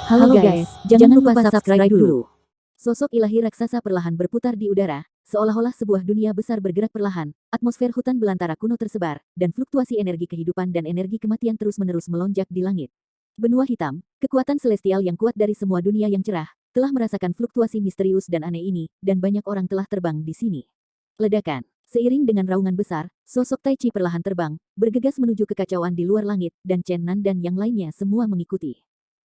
Halo guys, jangan lupa subscribe dulu. Sosok ilahi raksasa perlahan berputar di udara, seolah-olah sebuah dunia besar bergerak perlahan. Atmosfer hutan belantara kuno tersebar, dan fluktuasi energi kehidupan dan energi kematian terus-menerus melonjak di langit. Benua hitam, kekuatan celestial yang kuat dari semua dunia yang cerah, telah merasakan fluktuasi misterius dan aneh ini, dan banyak orang telah terbang di sini. Ledakan. Seiring dengan raungan besar, sosok Tai Chi perlahan terbang, bergegas menuju kekacauan di luar langit, dan Chen Nan dan yang lainnya semua mengikuti.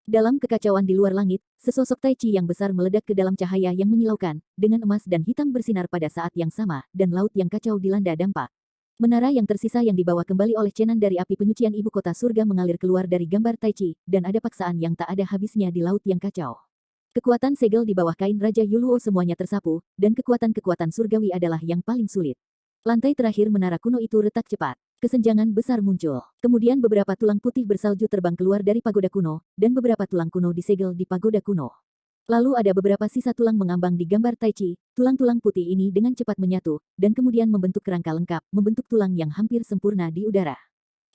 Dalam kekacauan di luar langit, sesosok Tai Chi yang besar meledak ke dalam cahaya yang menyilaukan, dengan emas dan hitam bersinar pada saat yang sama, dan laut yang kacau dilanda dampak. Menara yang tersisa yang dibawa kembali oleh Chenan dari api penyucian ibu kota surga mengalir keluar dari gambar Tai Chi, dan ada paksaan yang tak ada habisnya di laut yang kacau. Kekuatan segel di bawah kain Raja Yuluo semuanya tersapu, dan kekuatan-kekuatan surgawi adalah yang paling sulit. Lantai terakhir menara kuno itu retak cepat. Kesenjangan besar muncul. Kemudian beberapa tulang putih bersalju terbang keluar dari pagoda kuno, dan beberapa tulang kuno disegel di pagoda kuno. Lalu ada beberapa sisa tulang mengambang di gambar Tai Chi, tulang-tulang putih ini dengan cepat menyatu, dan kemudian membentuk kerangka lengkap, membentuk tulang yang hampir sempurna di udara.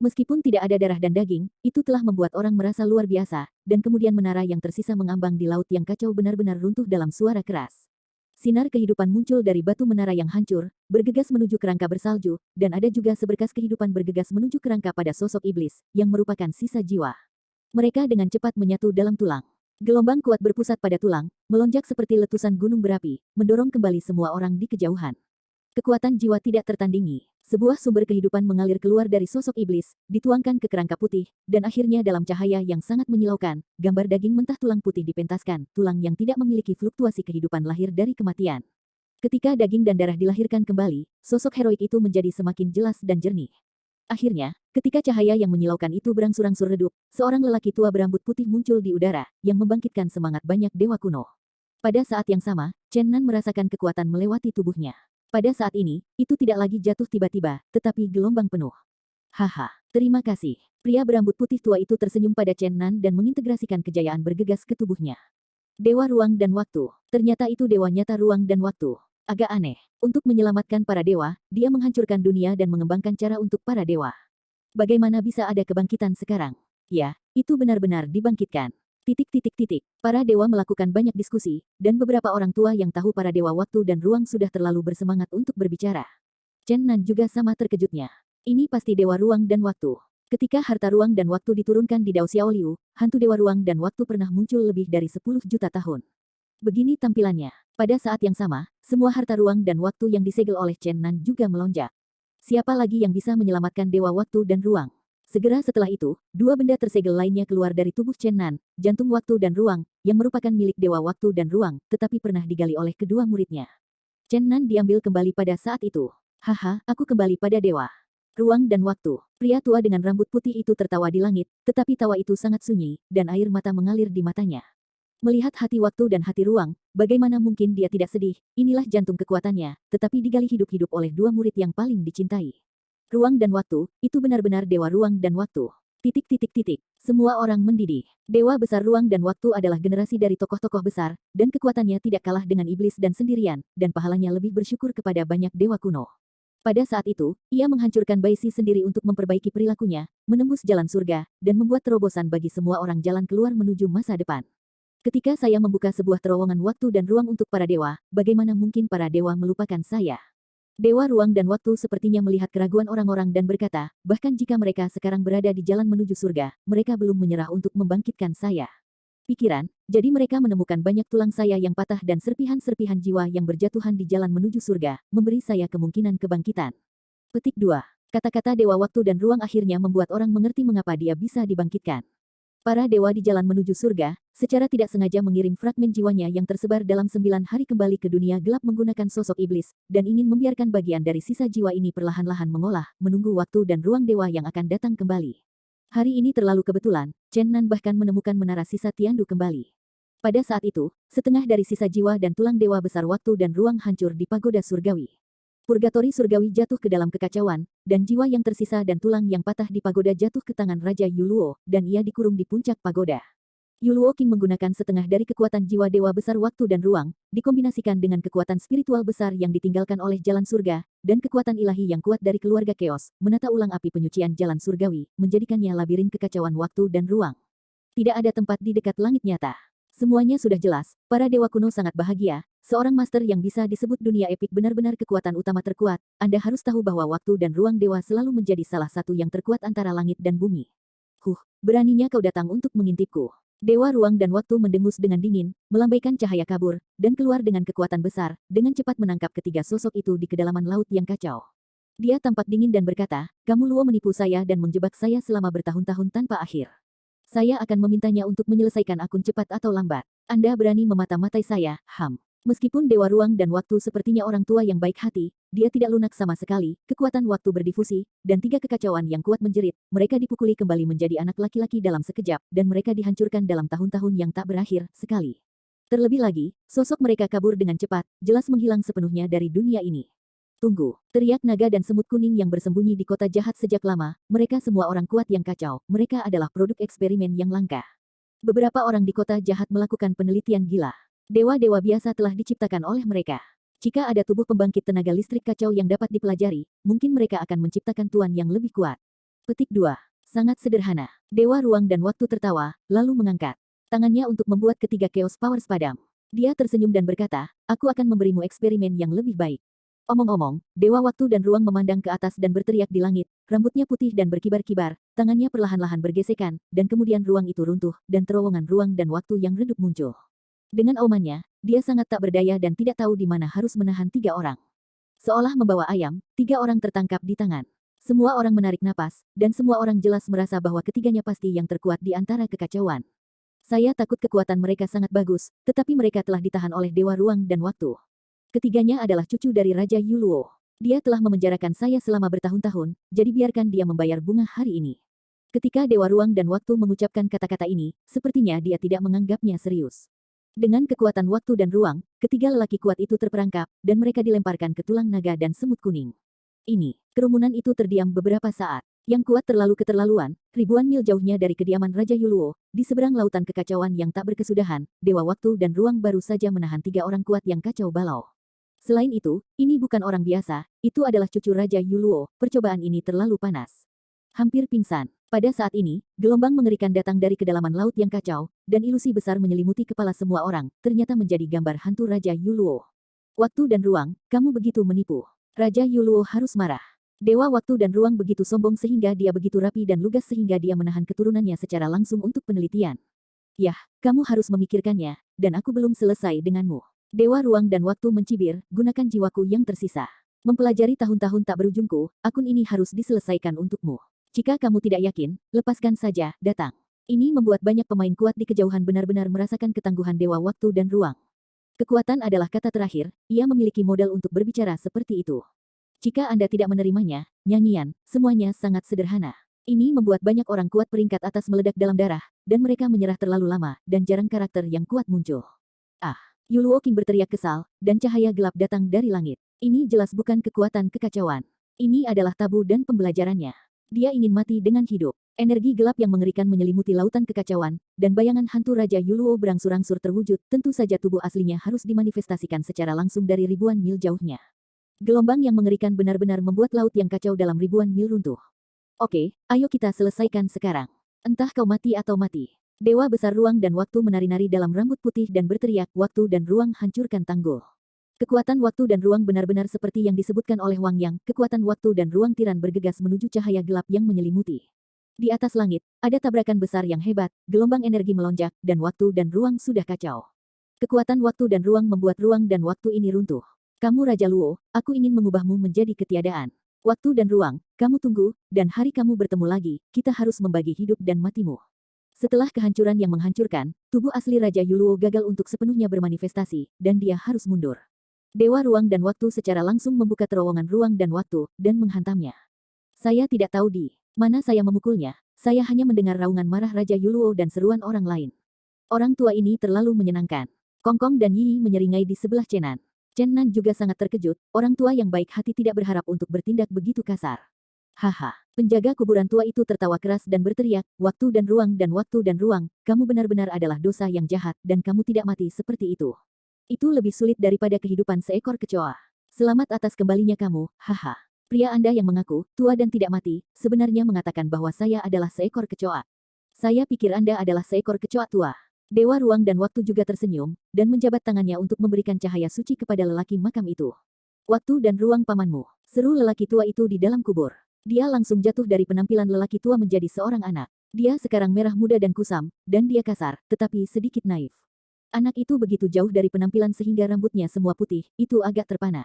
Meskipun tidak ada darah dan daging, itu telah membuat orang merasa luar biasa, dan kemudian menara yang tersisa mengambang di laut yang kacau benar-benar runtuh dalam suara keras. Sinar kehidupan muncul dari batu menara yang hancur, bergegas menuju kerangka bersalju, dan ada juga seberkas kehidupan bergegas menuju kerangka pada sosok iblis, yang merupakan sisa jiwa. Mereka dengan cepat menyatu dalam tulang. Gelombang kuat berpusat pada tulang, melonjak seperti letusan gunung berapi, mendorong kembali semua orang di kejauhan. Kekuatan jiwa tidak tertandingi. Sebuah sumber kehidupan mengalir keluar dari sosok iblis, dituangkan ke kerangka putih, dan akhirnya dalam cahaya yang sangat menyilaukan, gambar daging mentah tulang putih dipentaskan, tulang yang tidak memiliki fluktuasi kehidupan lahir dari kematian. Ketika daging dan darah dilahirkan kembali, sosok heroik itu menjadi semakin jelas dan jernih. Akhirnya, ketika cahaya yang menyilaukan itu berangsur-angsur redup, seorang lelaki tua berambut putih muncul di udara, yang membangkitkan semangat banyak dewa kuno. Pada saat yang sama, Chen Nan merasakan kekuatan melewati tubuhnya. Pada saat ini, itu tidak lagi jatuh tiba-tiba, tetapi gelombang penuh. Haha, terima kasih. Pria berambut putih tua itu tersenyum pada Chen Nan dan mengintegrasikan kejayaan bergegas ke tubuhnya. Dewa ruang dan waktu. Ternyata itu dewa nyata ruang dan waktu. Agak aneh. Untuk menyelamatkan para dewa, dia menghancurkan dunia dan mengembangkan cara untuk para dewa. Bagaimana bisa ada kebangkitan sekarang? Ya, itu benar-benar dibangkitkan. Para dewa melakukan banyak diskusi, dan beberapa orang tua yang tahu para dewa waktu dan ruang sudah terlalu bersemangat untuk berbicara. Chen Nan juga sama terkejutnya. Ini pasti dewa ruang dan waktu. Ketika harta ruang dan waktu diturunkan di Dao Xiaoliu, hantu dewa ruang dan waktu pernah muncul lebih dari 10 juta tahun. Begini tampilannya. Pada saat yang sama, semua harta ruang dan waktu yang disegel oleh Chen Nan juga melonjak. Siapa lagi yang bisa menyelamatkan dewa waktu dan ruang? Segera setelah itu, dua benda tersegel lainnya keluar dari tubuh Chen Nan, jantung waktu dan ruang, yang merupakan milik dewa waktu dan ruang, tetapi pernah digali oleh kedua muridnya. Chen Nan diambil kembali pada saat itu. Haha, aku kembali pada dewa. Ruang dan waktu. Pria tua dengan rambut putih itu tertawa di langit, tetapi tawa itu sangat sunyi, dan air mata mengalir di matanya. Melihat hati waktu dan hati ruang, bagaimana mungkin dia tidak sedih? Inilah jantung kekuatannya, tetapi digali hidup-hidup oleh dua murid yang paling dicintai. Ruang dan waktu, itu benar-benar dewa ruang dan waktu. Semua orang mendidih. Dewa besar ruang dan waktu adalah generasi dari tokoh-tokoh besar, dan kekuatannya tidak kalah dengan iblis dan sendirian, dan pahalanya lebih bersyukur kepada banyak dewa kuno. Pada saat itu, ia menghancurkan Baisi sendiri untuk memperbaiki perilakunya, menembus jalan surga, dan membuat terobosan bagi semua orang jalan keluar menuju masa depan. Ketika saya membuka sebuah terowongan waktu dan ruang untuk para dewa, bagaimana mungkin para dewa melupakan saya? Dewa ruang dan waktu sepertinya melihat keraguan orang-orang dan berkata, bahkan jika mereka sekarang berada di jalan menuju surga, mereka belum menyerah untuk membangkitkan saya. Pikiran, jadi mereka menemukan banyak tulang saya yang patah dan serpihan-serpihan jiwa yang berjatuhan di jalan menuju surga, memberi saya kemungkinan kebangkitan. Petik 2. Kata-kata dewa waktu dan ruang akhirnya membuat orang mengerti mengapa dia bisa dibangkitkan. Para dewa di jalan menuju surga, secara tidak sengaja mengirim fragmen jiwanya yang tersebar dalam 9 hari kembali ke dunia gelap menggunakan sosok iblis, dan ingin membiarkan bagian dari sisa jiwa ini perlahan-lahan mengolah, menunggu waktu dan ruang dewa yang akan datang kembali. Hari ini terlalu kebetulan, Chen Nan bahkan menemukan menara sisa Tiandu kembali. Pada saat itu, setengah dari sisa jiwa dan tulang dewa besar waktu dan ruang hancur di pagoda surgawi. Purgatori surgawi jatuh ke dalam kekacauan, dan jiwa yang tersisa dan tulang yang patah di pagoda jatuh ke tangan Raja Yuluo, dan ia dikurung di puncak pagoda. Yuluo King menggunakan setengah dari kekuatan jiwa dewa besar waktu dan ruang, dikombinasikan dengan kekuatan spiritual besar yang ditinggalkan oleh jalan surga, dan kekuatan ilahi yang kuat dari keluarga Chaos, menata ulang api penyucian jalan surgawi, menjadikannya labirin kekacauan waktu dan ruang. Tidak ada tempat di dekat langit nyata. Semuanya sudah jelas, para dewa kuno sangat bahagia, seorang master yang bisa disebut dunia epik benar-benar kekuatan utama terkuat, Anda harus tahu bahwa waktu dan ruang dewa selalu menjadi salah satu yang terkuat antara langit dan bumi. Beraninya kau datang untuk mengintipku. Dewa ruang dan waktu mendengus dengan dingin, melambaikan cahaya kabur, dan keluar dengan kekuatan besar, dengan cepat menangkap ketiga sosok itu di kedalaman laut yang kacau. Dia tampak dingin dan berkata, kamu Luo menipu saya dan menjebak saya selama bertahun-tahun tanpa akhir. Saya akan memintanya untuk menyelesaikan akun cepat atau lambat. Anda berani memata-matai saya, Meskipun Dewa Ruang dan Waktu sepertinya orang tua yang baik hati, dia tidak lunak sama sekali, kekuatan waktu berdifusi, dan tiga kekacauan yang kuat menjerit, mereka dipukuli kembali menjadi anak laki-laki dalam sekejap, dan mereka dihancurkan dalam tahun-tahun yang tak berakhir, sekali. Terlebih lagi, sosok mereka kabur dengan cepat, jelas menghilang sepenuhnya dari dunia ini. Tunggu, teriak naga dan semut kuning yang bersembunyi di kota jahat sejak lama, mereka semua orang kuat yang kacau, mereka adalah produk eksperimen yang langka. Beberapa orang di kota jahat melakukan penelitian gila. Dewa-dewa biasa telah diciptakan oleh mereka. Jika ada tubuh pembangkit tenaga listrik kacau yang dapat dipelajari, mungkin mereka akan menciptakan tuan yang lebih kuat. Petik 2. Sangat sederhana. Dewa ruang dan waktu tertawa, lalu mengangkat tangannya untuk membuat ketiga Chaos Powers padam. Dia tersenyum dan berkata, aku akan memberimu eksperimen yang lebih baik. Omong-omong, Dewa Waktu dan Ruang memandang ke atas dan berteriak di langit, rambutnya putih dan berkibar-kibar, tangannya perlahan-lahan bergesekan, dan kemudian ruang itu runtuh, dan terowongan ruang dan waktu yang redup muncul. Dengan aumannya, dia sangat tak berdaya dan tidak tahu di mana harus menahan tiga orang. Seolah membawa ayam, tiga orang tertangkap di tangan. Semua orang menarik napas, dan semua orang jelas merasa bahwa ketiganya pasti yang terkuat di antara kekacauan. Saya takut kekuatan mereka sangat bagus, tetapi mereka telah ditahan oleh Dewa Ruang dan Waktu. Ketiganya adalah cucu dari Raja Yuluo. Dia telah memenjarakan saya selama bertahun-tahun, jadi biarkan dia membayar bunga hari ini. Ketika Dewa Ruang dan Waktu mengucapkan kata-kata ini, sepertinya dia tidak menganggapnya serius. Dengan kekuatan waktu dan ruang, ketiga lelaki kuat itu terperangkap, dan mereka dilemparkan ke tulang naga dan semut kuning. Kerumunan itu terdiam beberapa saat. Yang kuat terlalu keterlaluan, ribuan mil jauhnya dari kediaman Raja Yuluo, di seberang lautan kekacauan yang tak berkesudahan, Dewa Waktu dan Ruang baru saja menahan tiga orang kuat yang kacau balau. Selain itu, ini bukan orang biasa, itu adalah cucu Raja Yuluo, percobaan ini terlalu panas. Hampir pingsan. Pada saat ini, gelombang mengerikan datang dari kedalaman laut yang kacau, dan ilusi besar menyelimuti kepala semua orang, ternyata menjadi gambar hantu Raja Yuluo. Waktu dan ruang, kamu begitu menipu. Raja Yuluo harus marah. Dewa Waktu dan Ruang begitu sombong sehingga dia begitu rapi dan lugas sehingga dia menahan keturunannya secara langsung untuk penelitian. Yah, kamu harus memikirkannya, dan aku belum selesai denganmu. Dewa Ruang dan Waktu mencibir, gunakan jiwaku yang tersisa. Mempelajari tahun-tahun tak berujungku, akun ini harus diselesaikan untukmu. Jika kamu tidak yakin, lepaskan saja, datang. Ini membuat banyak pemain kuat di kejauhan benar-benar merasakan ketangguhan Dewa Waktu dan Ruang. Kekuatan adalah kata terakhir, ia memiliki modal untuk berbicara seperti itu. Jika Anda tidak menerimanya, nyanyian, semuanya sangat sederhana. Ini membuat banyak orang kuat peringkat atas meledak dalam darah, dan mereka menyerah terlalu lama, dan jarang karakter yang kuat muncul. Yuluo King berteriak kesal, dan cahaya gelap datang dari langit. Ini jelas bukan kekuatan kekacauan. Ini adalah tabu dan pembelajarannya. Dia ingin mati dengan hidup. Energi gelap yang mengerikan menyelimuti lautan kekacauan, dan bayangan hantu Raja Yuluo berangsur-angsur terwujud, tentu saja tubuh aslinya harus dimanifestasikan secara langsung dari ribuan mil jauhnya. Gelombang yang mengerikan benar-benar membuat laut yang kacau dalam ribuan mil runtuh. Oke, ayo kita selesaikan sekarang. Entah kau mati atau mati. Dewa besar Ruang dan Waktu menari-nari dalam rambut putih dan berteriak, Waktu dan Ruang hancurkan tanggul. Kekuatan Waktu dan Ruang benar-benar seperti yang disebutkan oleh Wang Yang, kekuatan Waktu dan Ruang tiran bergegas menuju cahaya gelap yang menyelimuti. Di atas langit, ada tabrakan besar yang hebat, gelombang energi melonjak, dan Waktu dan Ruang sudah kacau. Kekuatan Waktu dan Ruang membuat Ruang dan Waktu ini runtuh. Kamu Raja Luo, aku ingin mengubahmu menjadi ketiadaan. Waktu dan Ruang, kamu tunggu, dan hari kamu bertemu lagi, kita harus membagi hidup dan matimu. Setelah kehancuran yang menghancurkan, tubuh asli Raja Yuluo gagal untuk sepenuhnya bermanifestasi, dan dia harus mundur. Dewa Ruang dan Waktu secara langsung membuka terowongan Ruang dan Waktu, dan menghantamnya. Saya tidak tahu di mana saya memukulnya, saya hanya mendengar raungan marah Raja Yuluo dan seruan orang lain. Orang tua ini terlalu menyenangkan. Kongkong dan Yi menyeringai di sebelah Chenan. Chenan juga sangat terkejut, orang tua yang baik hati tidak berharap untuk bertindak begitu kasar. Haha, penjaga kuburan tua itu tertawa keras dan berteriak, Waktu dan Ruang, kamu benar-benar adalah dosa yang jahat dan kamu tidak mati seperti itu. Itu lebih sulit daripada kehidupan seekor kecoa. Selamat atas kembalinya kamu, haha. Pria Anda yang mengaku, tua dan tidak mati, sebenarnya mengatakan bahwa saya adalah seekor kecoa. Saya pikir Anda adalah seekor kecoa tua. Dewa ruang dan waktu juga tersenyum, dan menjabat tangannya untuk memberikan cahaya suci kepada lelaki makam itu. Waktu dan ruang pamanmu, seru lelaki tua itu di dalam kubur. Dia langsung jatuh dari penampilan lelaki tua menjadi seorang anak. Dia sekarang merah muda dan kusam, dan dia kasar, tetapi sedikit naif. Anak itu begitu jauh dari penampilan sehingga rambutnya semua putih, itu agak terpana.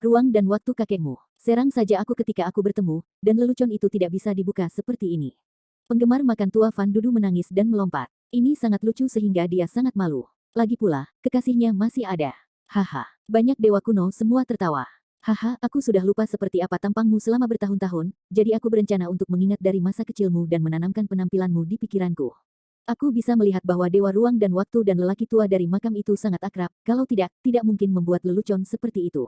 Ruang dan waktu kakekmu. Serang saja aku ketika aku bertemu, dan lelucon itu tidak bisa dibuka seperti ini. Penggemar makan tua Van Dudu menangis dan melompat. Ini sangat lucu sehingga dia sangat malu. Lagi pula, kekasihnya masih ada. Haha, banyak dewa kuno semua tertawa. Haha, aku sudah lupa seperti apa tampangmu selama bertahun-tahun, jadi aku berencana untuk mengingat dari masa kecilmu dan menanamkan penampilanmu di pikiranku. Aku bisa melihat bahwa dewa ruang dan waktu dan lelaki tua dari makam itu sangat akrab, kalau tidak, tidak mungkin membuat lelucon seperti itu.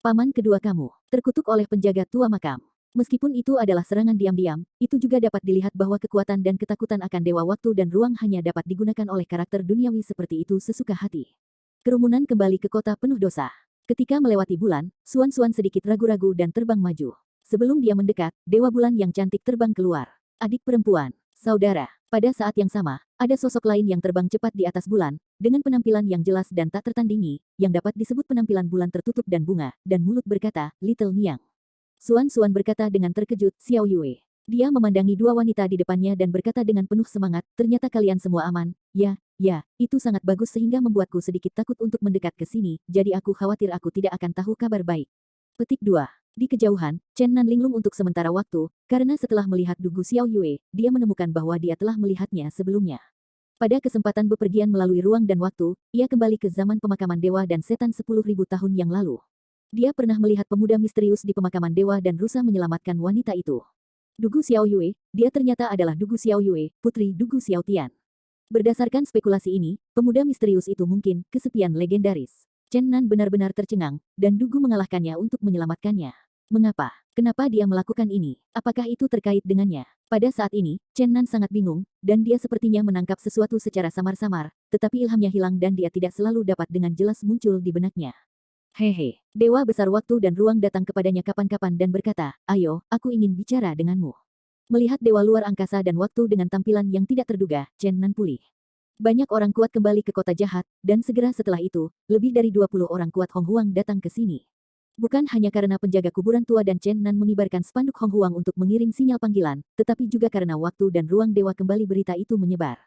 Paman kedua kamu, terkutuk oleh penjaga tua makam. Meskipun itu adalah serangan diam-diam, itu juga dapat dilihat bahwa kekuatan dan ketakutan akan dewa waktu dan ruang hanya dapat digunakan oleh karakter duniawi seperti itu sesuka hati. Kerumunan kembali ke kota penuh dosa. Ketika melewati bulan, Suan-Suan sedikit ragu-ragu dan terbang maju. Sebelum dia mendekat, Dewa Bulan yang cantik terbang keluar. Adik perempuan, saudara. Pada saat yang sama, ada sosok lain yang terbang cepat di atas bulan, dengan penampilan yang jelas dan tak tertandingi, yang dapat disebut penampilan bulan tertutup dan bunga, dan mulut berkata, Little Niang. Suan-Suan berkata dengan terkejut, Xiao Yue. Dia memandangi dua wanita di depannya dan berkata dengan penuh semangat, ternyata kalian semua aman. Ya, itu sangat bagus sehingga membuatku sedikit takut untuk mendekat ke sini, jadi aku khawatir aku tidak akan tahu kabar baik. Petik 2. Di kejauhan, Chen Nan linglung untuk sementara waktu, karena setelah melihat Dugu Xiao Yue, dia menemukan bahwa dia telah melihatnya sebelumnya. Pada kesempatan bepergian melalui ruang dan waktu, ia kembali ke zaman pemakaman dewa dan setan 10.000 tahun yang lalu. Dia pernah melihat pemuda misterius di pemakaman dewa dan berusaha menyelamatkan wanita itu. Dugu Xiao Yue, dia ternyata adalah Dugu Xiao Yue, putri Dugu Xiao Tian. Berdasarkan spekulasi ini, pemuda misterius itu mungkin kesepian legendaris. Chen Nan benar-benar tercengang, dan Dugu mengalahkannya untuk menyelamatkannya. Mengapa? Kenapa dia melakukan ini? Apakah itu terkait dengannya? Pada saat ini, Chen Nan sangat bingung, dan dia sepertinya menangkap sesuatu secara samar-samar, tetapi ilhamnya hilang dan dia tidak selalu dapat dengan jelas muncul di benaknya. Hehe, Dewa Besar Waktu dan Ruang datang kepadanya kapan-kapan dan berkata, ayo, aku ingin bicara denganmu. Melihat Dewa Luar Angkasa dan Waktu dengan tampilan yang tidak terduga, Chen Nan pulih. Banyak orang kuat kembali ke kota jahat, dan segera setelah itu, lebih dari 20 orang kuat Hong Huang datang ke sini. Bukan hanya karena penjaga kuburan tua dan Chen Nan mengibarkan spanduk Hong Huang untuk mengiring sinyal panggilan, tetapi juga karena Waktu dan Ruang Dewa kembali berita itu menyebar.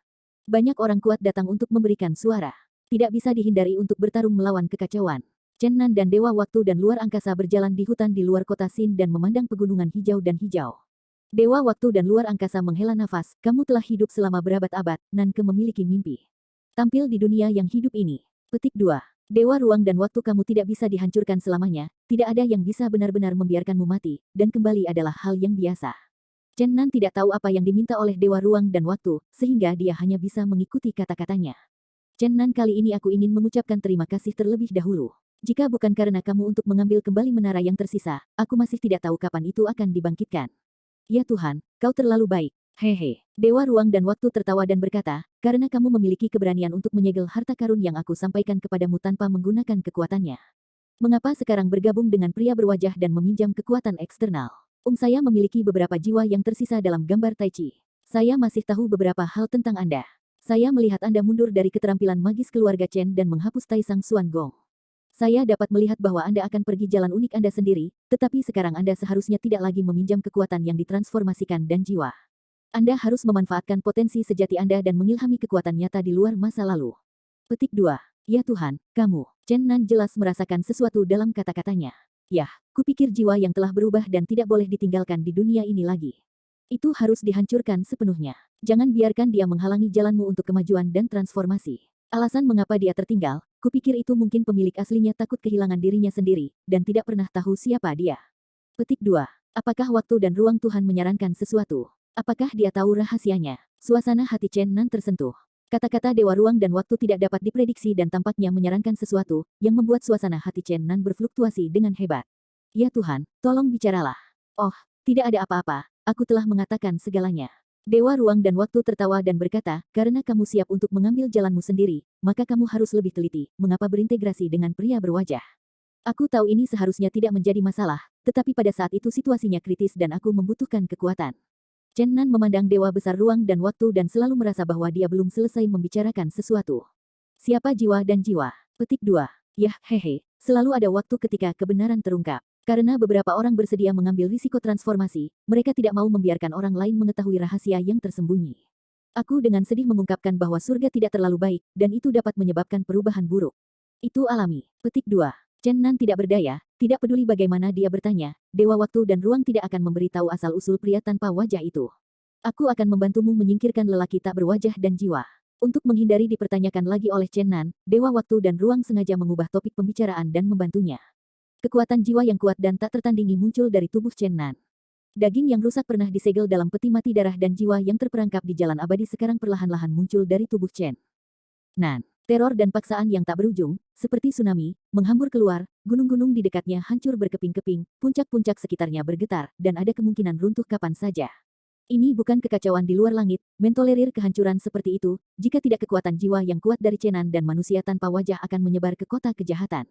Banyak orang kuat datang untuk memberikan suara. Tidak bisa dihindari untuk bertarung melawan kekacauan. Chen Nan dan Dewa Waktu dan Luar Angkasa berjalan di hutan di luar kota Xin dan memandang pegunungan hijau dan hijau. Dewa Waktu dan Luar Angkasa menghela nafas, kamu telah hidup selama berabad-abad, Nanke memiliki mimpi. Tampil di dunia yang hidup ini. Petik 2. Dewa Ruang dan Waktu kamu tidak bisa dihancurkan selamanya, tidak ada yang bisa benar-benar membiarkanmu mati, dan kembali adalah hal yang biasa. Chen Nan tidak tahu apa yang diminta oleh Dewa Ruang dan Waktu, sehingga dia hanya bisa mengikuti kata-katanya. Chen Nan kali ini aku ingin mengucapkan terima kasih terlebih dahulu. Jika bukan karena kamu untuk mengambil kembali menara yang tersisa, aku masih tidak tahu kapan itu akan dibangkitkan. Ya Tuhan, kau terlalu baik. Hehe. Dewa Ruang dan Waktu tertawa dan berkata, karena kamu memiliki keberanian untuk menyegel harta karun yang aku sampaikan kepadamu tanpa menggunakan kekuatannya. Mengapa sekarang bergabung dengan pria berwajah dan meminjam kekuatan eksternal? Saya memiliki beberapa jiwa yang tersisa dalam gambar Tai Chi. Saya masih tahu beberapa hal tentang Anda. Saya melihat Anda mundur dari keterampilan magis keluarga Chen dan menghapus Taisang Xuan Gong. Saya dapat melihat bahwa Anda akan pergi jalan unik Anda sendiri, tetapi sekarang Anda seharusnya tidak lagi meminjam kekuatan yang ditransformasikan dan jiwa. Anda harus memanfaatkan potensi sejati Anda dan mengilhami kekuatan nyata di luar masa lalu. Petik 2. Ya Tuhan, kamu. Chen Nan jelas merasakan sesuatu dalam kata-katanya. Yah, kupikir jiwa yang telah berubah dan tidak boleh ditinggalkan di dunia ini lagi. Itu harus dihancurkan sepenuhnya. Jangan biarkan dia menghalangi jalanmu untuk kemajuan dan transformasi. Alasan mengapa dia tertinggal, kupikir itu mungkin pemilik aslinya takut kehilangan dirinya sendiri, dan tidak pernah tahu siapa dia. Petik 2. Apakah Waktu dan Ruang Tuhan menyarankan sesuatu? Apakah dia tahu rahasianya? Suasana hati Chen Nan tersentuh. Kata-kata Dewa Ruang dan Waktu tidak dapat diprediksi dan tampaknya menyarankan sesuatu, yang membuat suasana hati Chen Nan berfluktuasi dengan hebat. Ya Tuhan, tolong bicaralah. Oh, tidak ada apa-apa, aku telah mengatakan segalanya. Dewa Ruang dan Waktu tertawa dan berkata, karena kamu siap untuk mengambil jalanmu sendiri, maka kamu harus lebih teliti, mengapa berintegrasi dengan pria berwajah. Aku tahu ini seharusnya tidak menjadi masalah, tetapi pada saat itu situasinya kritis dan aku membutuhkan kekuatan. Chen Nan memandang Dewa Besar Ruang dan Waktu dan selalu merasa bahwa dia belum selesai membicarakan sesuatu. Siapa jiwa dan jiwa? Petik 2. Yah, hehe, selalu ada waktu ketika kebenaran terungkap. Karena beberapa orang bersedia mengambil risiko transformasi, mereka tidak mau membiarkan orang lain mengetahui rahasia yang tersembunyi. Aku dengan sedih mengungkapkan bahwa surga tidak terlalu baik, dan itu dapat menyebabkan perubahan buruk. Itu alami. Petik 2. Chen Nan tidak berdaya, tidak peduli bagaimana dia bertanya, Dewa Waktu dan Ruang tidak akan memberitahu asal-usul pria tanpa wajah itu. Aku akan membantumu menyingkirkan lelaki tak berwajah dan jiwa. Untuk menghindari dipertanyakan lagi oleh Chen Nan, Dewa Waktu dan Ruang sengaja mengubah topik pembicaraan dan membantunya. Kekuatan jiwa yang kuat dan tak tertandingi muncul dari tubuh Chen Nan. Daging yang rusak pernah disegel dalam peti mati darah dan jiwa yang terperangkap di jalan abadi sekarang perlahan-lahan muncul dari tubuh Chen Nan. Teror dan paksaan yang tak berujung, seperti tsunami, menghambur keluar, gunung-gunung di dekatnya hancur berkeping-keping, puncak-puncak sekitarnya bergetar, dan ada kemungkinan runtuh kapan saja. Ini bukan kekacauan di luar langit, mentolerir kehancuran seperti itu, jika tidak kekuatan jiwa yang kuat dari Chen Nan dan manusia tanpa wajah akan menyebar ke kota kejahatan.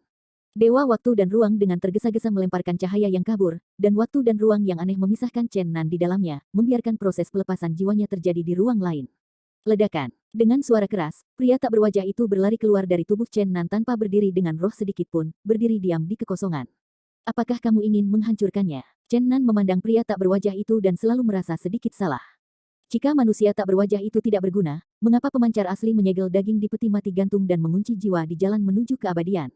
Dewa Waktu dan Ruang dengan tergesa-gesa melemparkan cahaya yang kabur, dan Waktu dan Ruang yang aneh memisahkan Chen Nan di dalamnya, membiarkan proses pelepasan jiwanya terjadi di ruang lain. Ledakan. Dengan suara keras, pria tak berwajah itu berlari keluar dari tubuh Chen Nan tanpa berdiri dengan roh sedikit pun, berdiri diam di kekosongan. Apakah kamu ingin menghancurkannya? Chen Nan memandang pria tak berwajah itu dan selalu merasa sedikit salah. Jika manusia tak berwajah itu tidak berguna, mengapa pemancar asli menyegel daging di peti mati gantung dan mengunci jiwa di jalan menuju keabadian?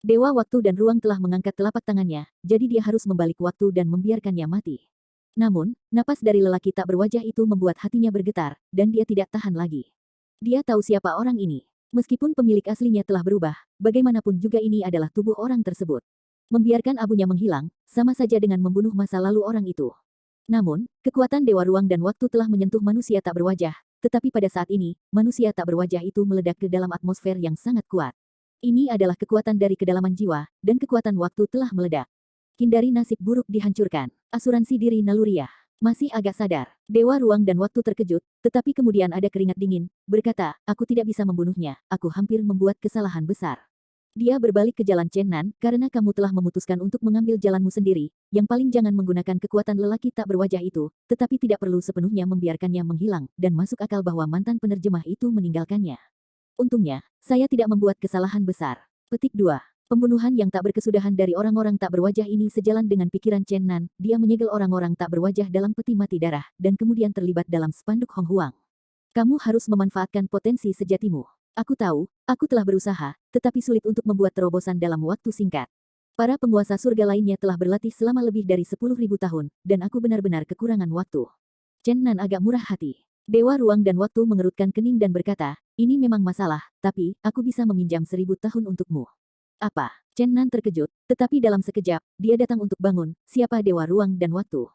Dewa Waktu dan Ruang telah mengangkat telapak tangannya, jadi dia harus membalik waktu dan membiarkannya mati. Namun, napas dari lelaki tak berwajah itu membuat hatinya bergetar, dan dia tidak tahan lagi. Dia tahu siapa orang ini. Meskipun pemilik aslinya telah berubah, bagaimanapun juga ini adalah tubuh orang tersebut. Membiarkan abunya menghilang, sama saja dengan membunuh masa lalu orang itu. Namun, kekuatan Dewa Ruang dan Waktu telah menyentuh manusia tak berwajah, tetapi pada saat ini, manusia tak berwajah itu meledak ke dalam atmosfer yang sangat kuat. Ini adalah kekuatan dari kedalaman jiwa, dan kekuatan waktu telah meledak. Hindari nasib buruk dihancurkan. Asuransi diri naluriah. Masih agak sadar. Dewa Ruang dan Waktu terkejut, tetapi kemudian ada keringat dingin, berkata, aku tidak bisa membunuhnya, aku hampir membuat kesalahan besar. Dia berbalik ke jalan Chen Nan, karena kamu telah memutuskan untuk mengambil jalanmu sendiri, yang paling jangan menggunakan kekuatan lelaki tak berwajah itu, tetapi tidak perlu sepenuhnya membiarkannya menghilang, dan masuk akal bahwa mantan penerjemah itu meninggalkannya. Untungnya, saya tidak membuat kesalahan besar. Petik 2. Pembunuhan yang tak berkesudahan dari orang-orang tak berwajah ini sejalan dengan pikiran Chen Nan, dia menyegel orang-orang tak berwajah dalam peti mati darah, dan kemudian terlibat dalam spanduk Hong Huang. Kamu harus memanfaatkan potensi sejatimu. Aku tahu, aku telah berusaha, tetapi sulit untuk membuat terobosan dalam waktu singkat. Para penguasa surga lainnya telah berlatih selama lebih dari 10.000 tahun, dan aku benar-benar kekurangan waktu. Chen Nan agak murah hati. Dewa Ruang dan Waktu mengerutkan kening dan berkata, ini memang masalah, tapi aku bisa meminjam 1000 tahun untukmu. Apa? Chen Nan terkejut, tetapi dalam sekejap, dia datang untuk bangun, siapa Dewa Ruang dan Waktu?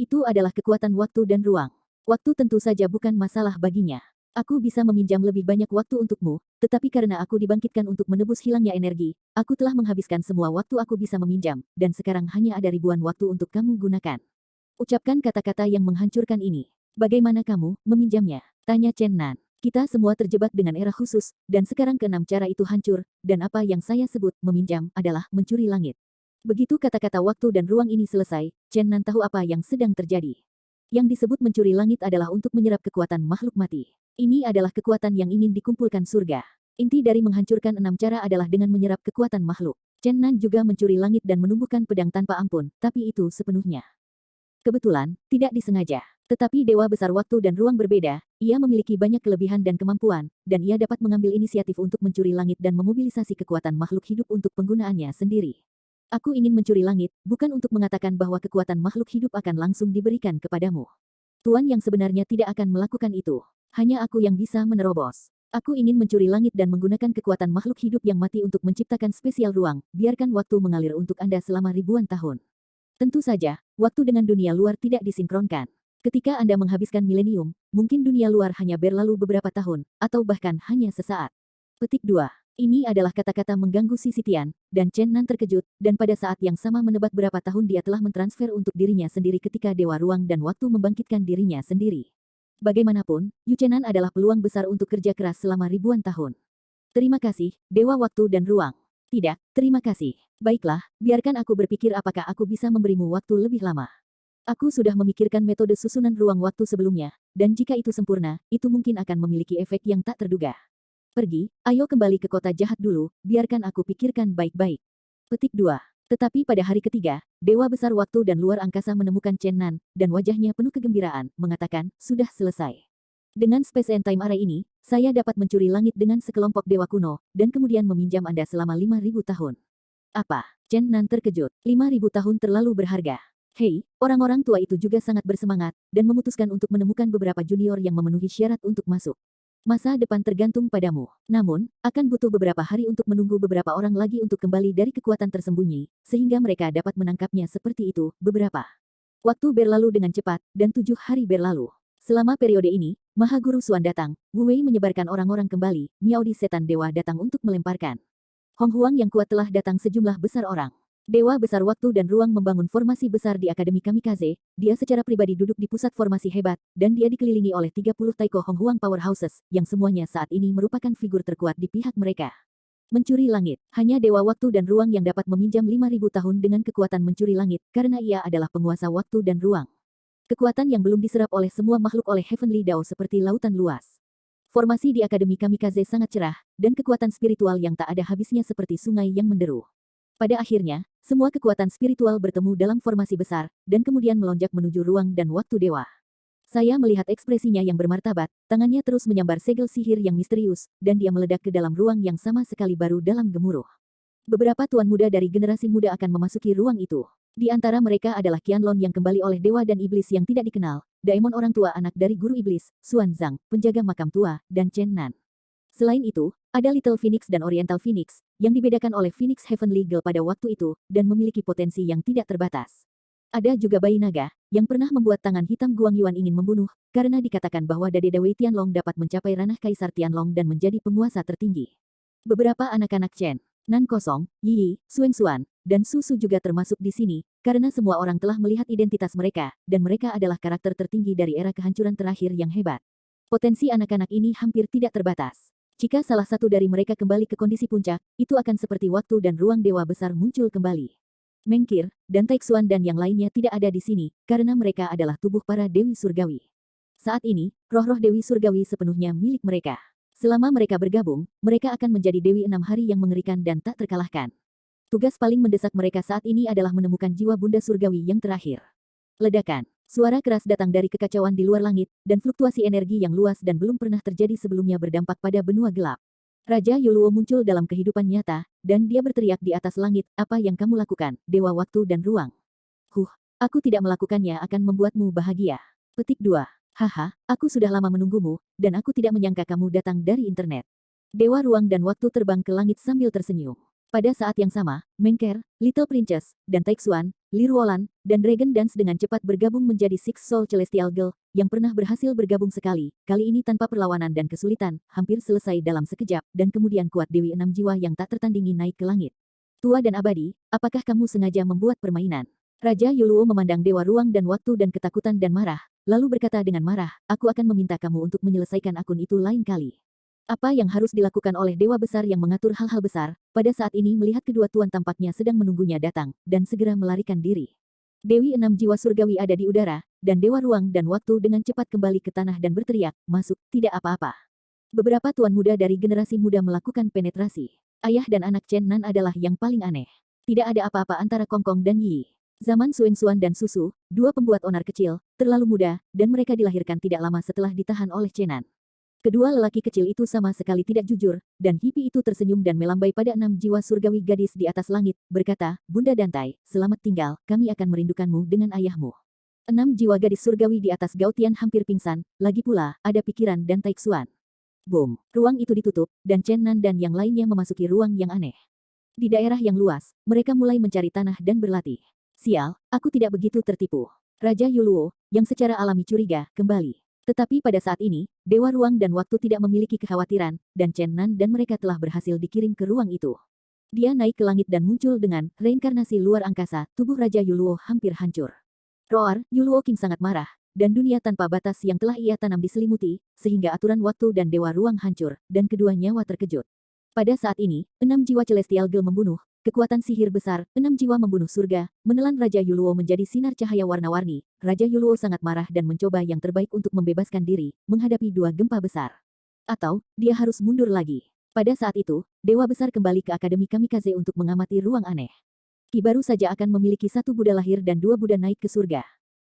Itu adalah kekuatan waktu dan ruang. Waktu tentu saja bukan masalah baginya. Aku bisa meminjam lebih banyak waktu untukmu, tetapi karena aku dibangkitkan untuk menebus hilangnya energi, aku telah menghabiskan semua waktu aku bisa meminjam, dan sekarang hanya ada ribuan waktu untuk kamu gunakan. Ucapkan kata-kata yang menghancurkan ini. Bagaimana kamu meminjamnya? Tanya Chen Nan. Kita semua terjebak dengan era khusus, dan sekarang keenam cara itu hancur, dan apa yang saya sebut meminjam adalah mencuri langit. Begitu kata-kata waktu dan ruang ini selesai, Chen Nan tahu apa yang sedang terjadi. Yang disebut mencuri langit adalah untuk menyerap kekuatan makhluk mati. Ini adalah kekuatan yang ingin dikumpulkan surga. Inti dari menghancurkan 6 cara adalah dengan menyerap kekuatan makhluk. Chen Nan juga mencuri langit dan menumbuhkan pedang tanpa ampun, tapi itu sepenuhnya kebetulan, tidak disengaja. Tetapi Dewa Besar Waktu dan Ruang berbeda, ia memiliki banyak kelebihan dan kemampuan, dan ia dapat mengambil inisiatif untuk mencuri langit dan memobilisasi kekuatan makhluk hidup untuk penggunaannya sendiri. Aku ingin mencuri langit, bukan untuk mengatakan bahwa kekuatan makhluk hidup akan langsung diberikan kepadamu. Tuan yang sebenarnya tidak akan melakukan itu. Hanya aku yang bisa menerobos. Aku ingin mencuri langit dan menggunakan kekuatan makhluk hidup yang mati untuk menciptakan spesial ruang, biarkan waktu mengalir untuk Anda selama ribuan tahun. Tentu saja, waktu dengan dunia luar tidak disinkronkan. Ketika Anda menghabiskan milenium, mungkin dunia luar hanya berlalu beberapa tahun, atau bahkan hanya sesaat. Petik 2. Ini adalah kata-kata mengganggu si Sitian, dan Chen Nan terkejut, dan pada saat yang sama menebak berapa tahun dia telah mentransfer untuk dirinya sendiri ketika Dewa Ruang dan Waktu membangkitkan dirinya sendiri. Bagaimanapun, Yu Chenan adalah peluang besar untuk kerja keras selama ribuan tahun. Terima kasih, Dewa Waktu dan Ruang. Tidak, terima kasih. Baiklah, biarkan aku berpikir apakah aku bisa memberimu waktu lebih lama. Aku sudah memikirkan metode susunan ruang waktu sebelumnya, dan jika itu sempurna, itu mungkin akan memiliki efek yang tak terduga. Pergi, ayo kembali ke kota jahat dulu, biarkan aku pikirkan baik-baik. Petik 2. Tetapi pada hari ketiga, Dewa Besar Waktu dan Luar Angkasa menemukan Chen Nan, dan wajahnya penuh kegembiraan, mengatakan, sudah selesai. Dengan Space and Time Array ini, saya dapat mencuri langit dengan sekelompok dewa kuno, dan kemudian meminjam Anda selama 5.000 tahun. Apa? Chen Nan terkejut. 5.000 tahun terlalu berharga. Hei, orang-orang tua itu juga sangat bersemangat, dan memutuskan untuk menemukan beberapa junior yang memenuhi syarat untuk masuk. Masa depan tergantung padamu. Namun, akan butuh beberapa hari untuk menunggu beberapa orang lagi untuk kembali dari kekuatan tersembunyi, sehingga mereka dapat menangkapnya seperti itu, beberapa. Waktu berlalu dengan cepat, dan 7 hari berlalu. Selama periode ini, Maha Guru Xuan datang, Wu Wei menyebarkan orang-orang kembali, Miao Di Setan Dewa datang untuk melemparkan. Hong Huang yang kuat telah datang sejumlah besar orang. Dewa Besar Waktu dan Ruang membangun formasi besar di Akademi Kamikaze, dia secara pribadi duduk di pusat formasi hebat, dan dia dikelilingi oleh 30 Taiko Hong Huang Powerhouses, yang semuanya saat ini merupakan figur terkuat di pihak mereka. Mencuri langit, hanya Dewa Waktu dan Ruang yang dapat meminjam 5.000 tahun dengan kekuatan mencuri langit, karena ia adalah penguasa waktu dan ruang. Kekuatan yang belum diserap oleh semua makhluk oleh Heavenly Dao seperti lautan luas. Formasi di Akademi Kamikaze sangat cerah, dan kekuatan spiritual yang tak ada habisnya seperti sungai yang menderu. Pada akhirnya, semua kekuatan spiritual bertemu dalam formasi besar, dan kemudian melonjak menuju ruang dan waktu dewa. Saya melihat ekspresinya yang bermartabat, tangannya terus menyambar segel sihir yang misterius, dan dia meledak ke dalam ruang yang sama sekali baru dalam gemuruh. Beberapa tuan muda dari generasi muda akan memasuki ruang itu. Di antara mereka adalah Qianlong yang kembali oleh dewa dan iblis yang tidak dikenal, Daemon orang tua anak dari guru iblis, Xuan Zhang, penjaga makam tua, dan Chen Nan. Selain itu, ada Little Phoenix dan Oriental Phoenix, yang dibedakan oleh Phoenix Heavenly Girl pada waktu itu, dan memiliki potensi yang tidak terbatas. Ada juga bayi naga, yang pernah membuat tangan hitam Guang Yuan ingin membunuh, karena dikatakan bahwa Dade Wei Tianlong dapat mencapai ranah Kaisar Tianlong dan menjadi penguasa tertinggi. Beberapa anak-anak Chen, Nan Kosong, Yi, Sueng Xuan, dan Susu juga termasuk di sini, karena semua orang telah melihat identitas mereka, dan mereka adalah karakter tertinggi dari era kehancuran terakhir yang hebat. Potensi anak-anak ini hampir tidak terbatas. Jika salah satu dari mereka kembali ke kondisi puncak, itu akan seperti waktu dan ruang dewa besar muncul kembali. Mengkir, dan Taixuan dan yang lainnya tidak ada di sini, karena mereka adalah tubuh para Dewi Surgawi. Saat ini, roh-roh Dewi Surgawi sepenuhnya milik mereka. Selama mereka bergabung, mereka akan menjadi Dewi 6 hari yang mengerikan dan tak terkalahkan. Tugas paling mendesak mereka saat ini adalah menemukan jiwa Bunda Surgawi yang terakhir. Ledakan. Suara keras datang dari kekacauan di luar langit, dan fluktuasi energi yang luas dan belum pernah terjadi sebelumnya berdampak pada benua gelap. Raja Yuluo muncul dalam kehidupan nyata, dan dia berteriak di atas langit, apa yang kamu lakukan, Dewa Waktu dan Ruang? Aku tidak melakukannya akan membuatmu bahagia. Petik 2. Haha, aku sudah lama menunggumu, dan aku tidak menyangka kamu datang dari internet. Dewa Ruang dan Waktu terbang ke langit sambil tersenyum. Pada saat yang sama, Mengker, Little Princess, dan Taixuan, Li Ruolan, dan Dragon Dance dengan cepat bergabung menjadi Six Soul Celestial Girl, yang pernah berhasil bergabung sekali, kali ini tanpa perlawanan dan kesulitan, hampir selesai dalam sekejap, dan kemudian kuat Dewi 6 jiwa yang tak tertandingi naik ke langit. Tua dan abadi, apakah kamu sengaja membuat permainan? Raja Yuluo memandang Dewa Ruang dan Waktu dan ketakutan dan marah, lalu berkata dengan marah, aku akan meminta kamu untuk menyelesaikan akun itu lain kali. Apa yang harus dilakukan oleh Dewa Besar yang mengatur hal-hal besar, pada saat ini melihat kedua tuan tampaknya sedang menunggunya datang, dan segera melarikan diri. Dewi 6 jiwa surgawi ada di udara, dan Dewa Ruang dan Waktu dengan cepat kembali ke tanah dan berteriak, masuk, tidak apa-apa. Beberapa tuan muda dari generasi muda melakukan penetrasi. Ayah dan anak Chen Nan adalah yang paling aneh. Tidak ada apa-apa antara Kongkong dan Yi. Zaman Sueng Xuan dan Susu, dua pembuat onar kecil, terlalu muda, dan mereka dilahirkan tidak lama setelah ditahan oleh Chenan. Kedua lelaki kecil itu sama sekali tidak jujur, dan hippie itu tersenyum dan melambai pada 6 jiwa surgawi gadis di atas langit, berkata, Bunda Dantai, selamat tinggal, kami akan merindukanmu dengan ayahmu. 6 jiwa gadis surgawi di atas Gautian hampir pingsan, lagi pula, ada pikiran dan Taixuan. Boom, ruang itu ditutup, dan Chen Nan dan yang lainnya memasuki ruang yang aneh. Di daerah yang luas, mereka mulai mencari tanah dan berlatih. Sial, aku tidak begitu tertipu. Raja Yuluo, yang secara alami curiga, kembali. Tetapi pada saat ini, Dewa Ruang dan Waktu tidak memiliki kekhawatiran, dan Chen Nan dan mereka telah berhasil dikirim ke ruang itu. Dia naik ke langit dan muncul dengan reinkarnasi luar angkasa, tubuh Raja Yuluo hampir hancur. Roar, Yuluo King sangat marah, dan dunia tanpa batas yang telah ia tanam diselimuti, sehingga aturan Waktu dan Dewa Ruang hancur, dan kedua nyawa terkejut. Pada saat ini, 6 jiwa Celestial Girl membunuh, kekuatan sihir besar, 6 jiwa membunuh surga, menelan Raja Yuluo menjadi sinar cahaya warna-warni. Raja Yuluo sangat marah dan mencoba yang terbaik untuk membebaskan diri, menghadapi 2 gempa besar. Atau, dia harus mundur lagi. Pada saat itu, Dewa Besar kembali ke Akademi Kamikaze untuk mengamati ruang aneh. Ki baru saja akan memiliki 1 Buddha lahir dan 2 Buddha naik ke surga.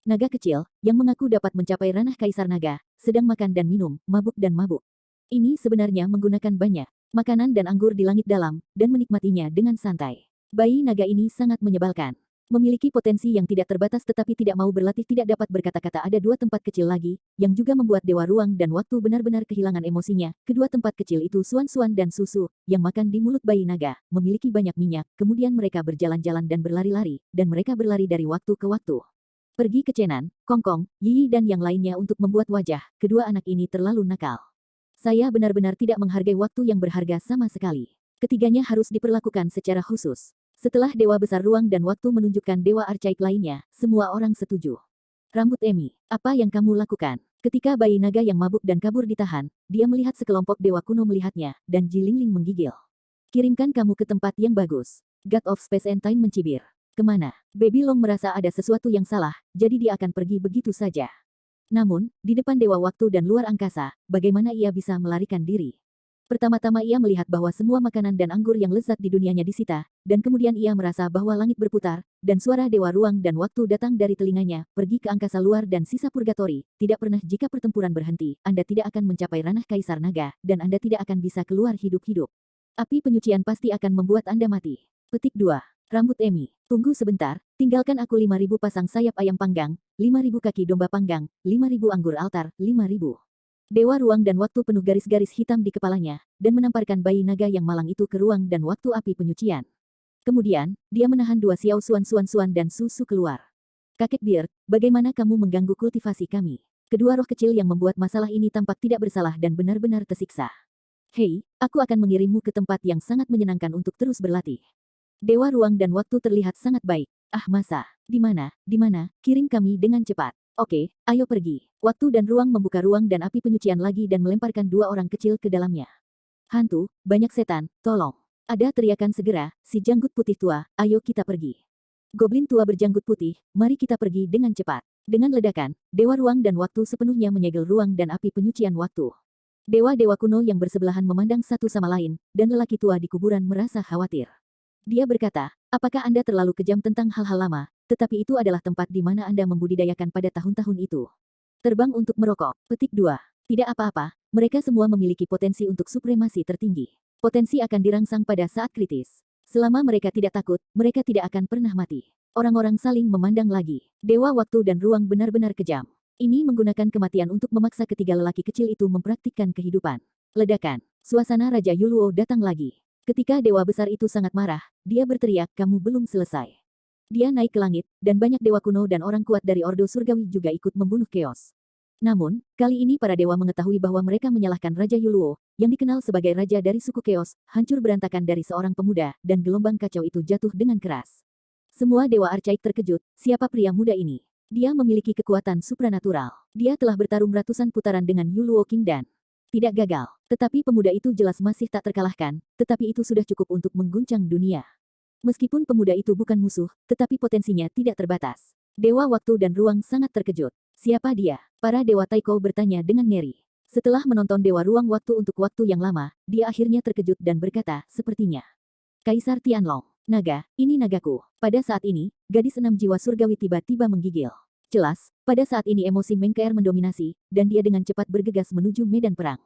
Naga kecil, yang mengaku dapat mencapai ranah Kaisar Naga, sedang makan dan minum, mabuk dan mabuk. Ini sebenarnya menggunakan banyak makanan dan anggur di langit dalam, dan menikmatinya dengan santai. Bayi naga ini sangat menyebalkan. Memiliki potensi yang tidak terbatas tetapi tidak mau berlatih, tidak dapat berkata-kata. Ada 2 tempat kecil lagi, yang juga membuat Dewa Ruang dan Waktu benar-benar kehilangan emosinya. Kedua tempat kecil itu suan-suan dan susu, yang makan di mulut bayi naga, memiliki banyak minyak. Kemudian mereka berjalan-jalan dan berlari-lari, dan mereka berlari dari waktu ke waktu. Pergi ke Chenan, Kongkong, Yi dan yang lainnya untuk membuat wajah. Kedua anak ini terlalu nakal. Saya benar-benar tidak menghargai waktu yang berharga sama sekali. Ketiganya harus diperlakukan secara khusus. Setelah Dewa Besar Ruang dan Waktu menunjukkan Dewa Archaik lainnya, semua orang setuju. Rambut Emi, apa yang kamu lakukan? Ketika bayi naga yang mabuk dan kabur ditahan, dia melihat sekelompok dewa kuno melihatnya, dan Jilingling menggigil. Kirimkan kamu ke tempat yang bagus. God of Space and Time mencibir. Kemana? Baby Long merasa ada sesuatu yang salah, jadi dia akan pergi begitu saja. Namun, di depan Dewa Waktu dan luar angkasa, bagaimana ia bisa melarikan diri? Pertama-tama ia melihat bahwa semua makanan dan anggur yang lezat di dunianya disita, dan kemudian ia merasa bahwa langit berputar, dan suara Dewa Ruang dan Waktu datang dari telinganya, pergi ke angkasa luar dan sisa purgatori. Tidak pernah jika pertempuran berhenti, Anda tidak akan mencapai ranah Kaisar Naga, dan Anda tidak akan bisa keluar hidup-hidup. Api penyucian pasti akan membuat Anda mati. Petik 2. Rambut Emi. Tunggu sebentar, tinggalkan aku 5.000 pasang sayap ayam panggang, 5.000 kaki domba panggang, 5.000 anggur altar, 5.000. Dewa Ruang dan Waktu penuh garis-garis hitam di kepalanya, dan menamparkan bayi naga yang malang itu ke ruang dan waktu api penyucian. Kemudian, dia menahan 2 siau suan-suan dan susu keluar. Kakek Beard, bagaimana kamu mengganggu kultivasi kami? Kedua roh kecil yang membuat masalah ini tampak tidak bersalah dan benar-benar tersiksa. Hei, aku akan mengirimmu ke tempat yang sangat menyenangkan untuk terus berlatih. Dewa Ruang dan Waktu terlihat sangat baik. Ah masa, di mana, kirim kami dengan cepat. Oke, ayo pergi. Waktu dan Ruang membuka ruang dan api penyucian lagi dan melemparkan 2 orang kecil ke dalamnya. Hantu, banyak setan, tolong. Ada teriakan segera, si janggut putih tua, ayo kita pergi. Goblin tua berjanggut putih, mari kita pergi dengan cepat. Dengan ledakan, Dewa Ruang dan Waktu sepenuhnya menyegel ruang dan api penyucian waktu. Dewa-dewa kuno yang bersebelahan memandang satu sama lain, dan lelaki tua di kuburan merasa khawatir. Dia berkata, apakah Anda terlalu kejam tentang hal-hal lama, tetapi itu adalah tempat di mana Anda membudidayakan pada tahun-tahun itu. Terbang untuk merokok. Petik 2. Tidak apa-apa, mereka semua memiliki potensi untuk supremasi tertinggi. Potensi akan dirangsang pada saat kritis. Selama mereka tidak takut, mereka tidak akan pernah mati. Orang-orang saling memandang lagi. Dewa Waktu dan Ruang benar-benar kejam. Ini menggunakan kematian untuk memaksa ketiga lelaki kecil itu mempraktikkan kehidupan. Ledakan. Suasana Raja Yuluo datang lagi. Ketika Dewa Besar itu sangat marah, dia berteriak, kamu belum selesai. Dia naik ke langit, dan banyak dewa kuno dan orang kuat dari Ordo Surgawi juga ikut membunuh Chaos. Namun, kali ini para dewa mengetahui bahwa mereka menyalahkan Raja Yuluo, yang dikenal sebagai raja dari suku Chaos, hancur berantakan dari seorang pemuda, dan gelombang kacau itu jatuh dengan keras. Semua dewa Archaik terkejut, siapa pria muda ini? Dia memiliki kekuatan supranatural. Dia telah bertarung ratusan putaran dengan Yuluo King dan tidak gagal. Tetapi pemuda itu jelas masih tak terkalahkan, tetapi itu sudah cukup untuk mengguncang dunia. Meskipun pemuda itu bukan musuh, tetapi potensinya tidak terbatas. Dewa Waktu dan Ruang sangat terkejut. Siapa dia? Para dewa Taiko bertanya dengan ngeri. Setelah menonton Dewa Ruang Waktu untuk waktu yang lama, dia akhirnya terkejut dan berkata, sepertinya. Kaisar Tianlong. Naga, ini nagaku. Pada saat ini, gadis 6 jiwa surgawi tiba-tiba menggigil. Jelas, pada saat ini emosi Mengkeer mendominasi, dan dia dengan cepat bergegas menuju medan perang.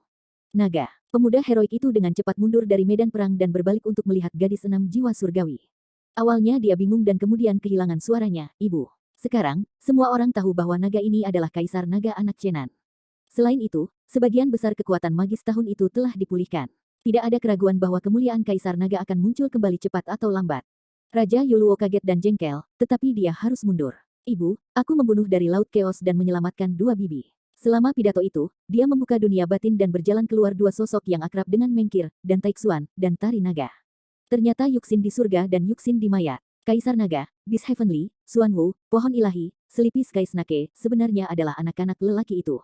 Naga, pemuda heroik itu dengan cepat mundur dari medan perang dan berbalik untuk melihat gadis 6 jiwa surgawi. Awalnya dia bingung dan kemudian kehilangan suaranya, ibu. Sekarang, semua orang tahu bahwa naga ini adalah Kaisar Naga anak Chenan. Selain itu, sebagian besar kekuatan magis tahun itu telah dipulihkan. Tidak ada keraguan bahwa kemuliaan Kaisar Naga akan muncul kembali cepat atau lambat. Raja Yuluo kaget dan jengkel, tetapi dia harus mundur. Ibu, aku membunuh dari Laut Chaos dan menyelamatkan 2 bibi. Selama pidato itu, dia membuka dunia batin dan berjalan keluar 2 sosok yang akrab dengan Mengkir, dan Taixuan, dan Tari Naga. Ternyata Yuxin di surga dan Yuxin di mayat. Kaisar Naga, Beast Heavenly, Xuan Wu, Pohon Ilahi, Sleepy Sky Snake, sebenarnya adalah anak-anak lelaki itu.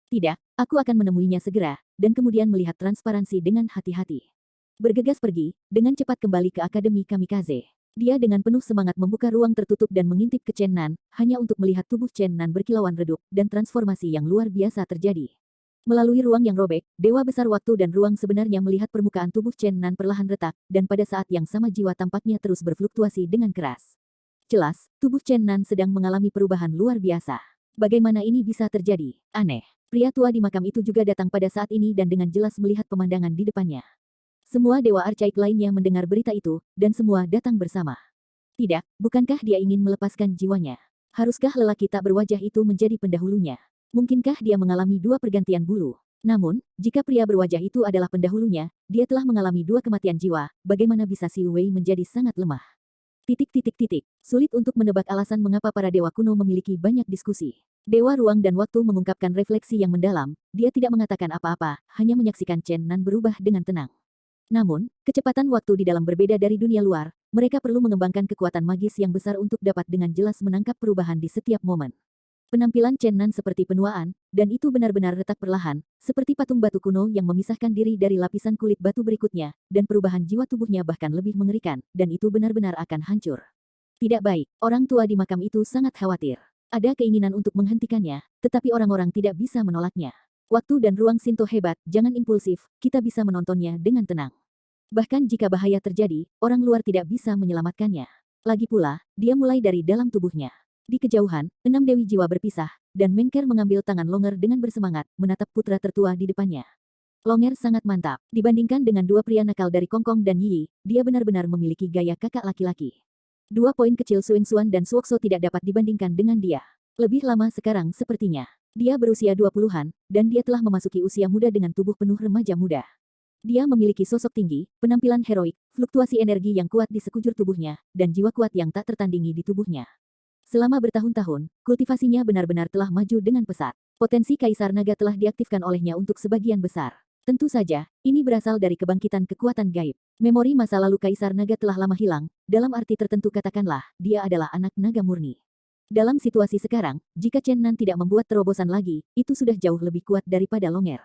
Tidak, aku akan menemuinya segera, dan kemudian melihat transparansi dengan hati-hati. Bergegas pergi, dengan cepat kembali ke Akademi Kamikaze. Dia dengan penuh semangat membuka ruang tertutup dan mengintip ke Chen Nan, hanya untuk melihat tubuh Chen Nan berkilauan redup, dan transformasi yang luar biasa terjadi. Melalui ruang yang robek, Dewa Besar Waktu dan Ruang sebenarnya melihat permukaan tubuh Chen Nan perlahan retak, dan pada saat yang sama jiwa tampaknya terus berfluktuasi dengan keras. Jelas, tubuh Chen Nan sedang mengalami perubahan luar biasa. Bagaimana ini bisa terjadi? Aneh. Pria tua di makam itu juga datang pada saat ini dan dengan jelas melihat pemandangan di depannya. Semua dewa arcaik lainnya mendengar berita itu, dan semua datang bersama. Tidak, bukankah dia ingin melepaskan jiwanya? Haruskah lelaki tak berwajah itu menjadi pendahulunya? Mungkinkah dia mengalami dua pergantian bulu? Namun, jika pria berwajah itu adalah pendahulunya, dia telah mengalami dua kematian jiwa, bagaimana bisa Xiu Wei menjadi sangat lemah? Sulit untuk menebak alasan mengapa para dewa kuno memiliki banyak diskusi. Dewa Ruang dan Waktu mengungkapkan refleksi yang mendalam, dia tidak mengatakan apa-apa, hanya menyaksikan Chen Nan berubah dengan tenang. Namun, kecepatan waktu di dalam berbeda dari dunia luar, mereka perlu mengembangkan kekuatan magis yang besar untuk dapat dengan jelas menangkap perubahan di setiap momen. Penampilan Chen Nan seperti penuaan, dan itu benar-benar retak perlahan, seperti patung batu kuno yang memisahkan diri dari lapisan kulit batu berikutnya, dan perubahan jiwa tubuhnya bahkan lebih mengerikan, dan itu benar-benar akan hancur. Tidak baik, orang tua di makam itu sangat khawatir. Ada keinginan untuk menghentikannya, tetapi orang-orang tidak bisa menolaknya. Waktu dan ruang Shinto hebat, jangan impulsif, kita bisa menontonnya dengan tenang. Bahkan jika bahaya terjadi, orang luar tidak bisa menyelamatkannya. Lagi pula, dia mulai dari dalam tubuhnya. Di kejauhan, 6 dewi jiwa berpisah, dan Menger mengambil tangan Longer dengan bersemangat, menatap putra tertua di depannya. Longer sangat mantap. Dibandingkan dengan dua pria nakal dari Kongkong dan Yi, dia benar-benar memiliki gaya kakak laki-laki. 2 poin kecil Sueng Xuan dan Suokso tidak dapat dibandingkan dengan dia. Lebih lama sekarang sepertinya. Dia berusia 20-an, dan dia telah memasuki usia muda dengan tubuh penuh remaja muda. Dia memiliki sosok tinggi, penampilan heroik, fluktuasi energi yang kuat di sekujur tubuhnya, dan jiwa kuat yang tak tertandingi di tubuhnya. Selama bertahun-tahun, kultivasinya benar-benar telah maju dengan pesat. Potensi Kaisar Naga telah diaktifkan olehnya untuk sebagian besar. Tentu saja, ini berasal dari kebangkitan kekuatan gaib. Memori masa lalu Kaisar Naga telah lama hilang, dalam arti tertentu katakanlah, dia adalah anak naga murni. Dalam situasi sekarang, jika Chen Nan tidak membuat terobosan lagi, itu sudah jauh lebih kuat daripada Longer.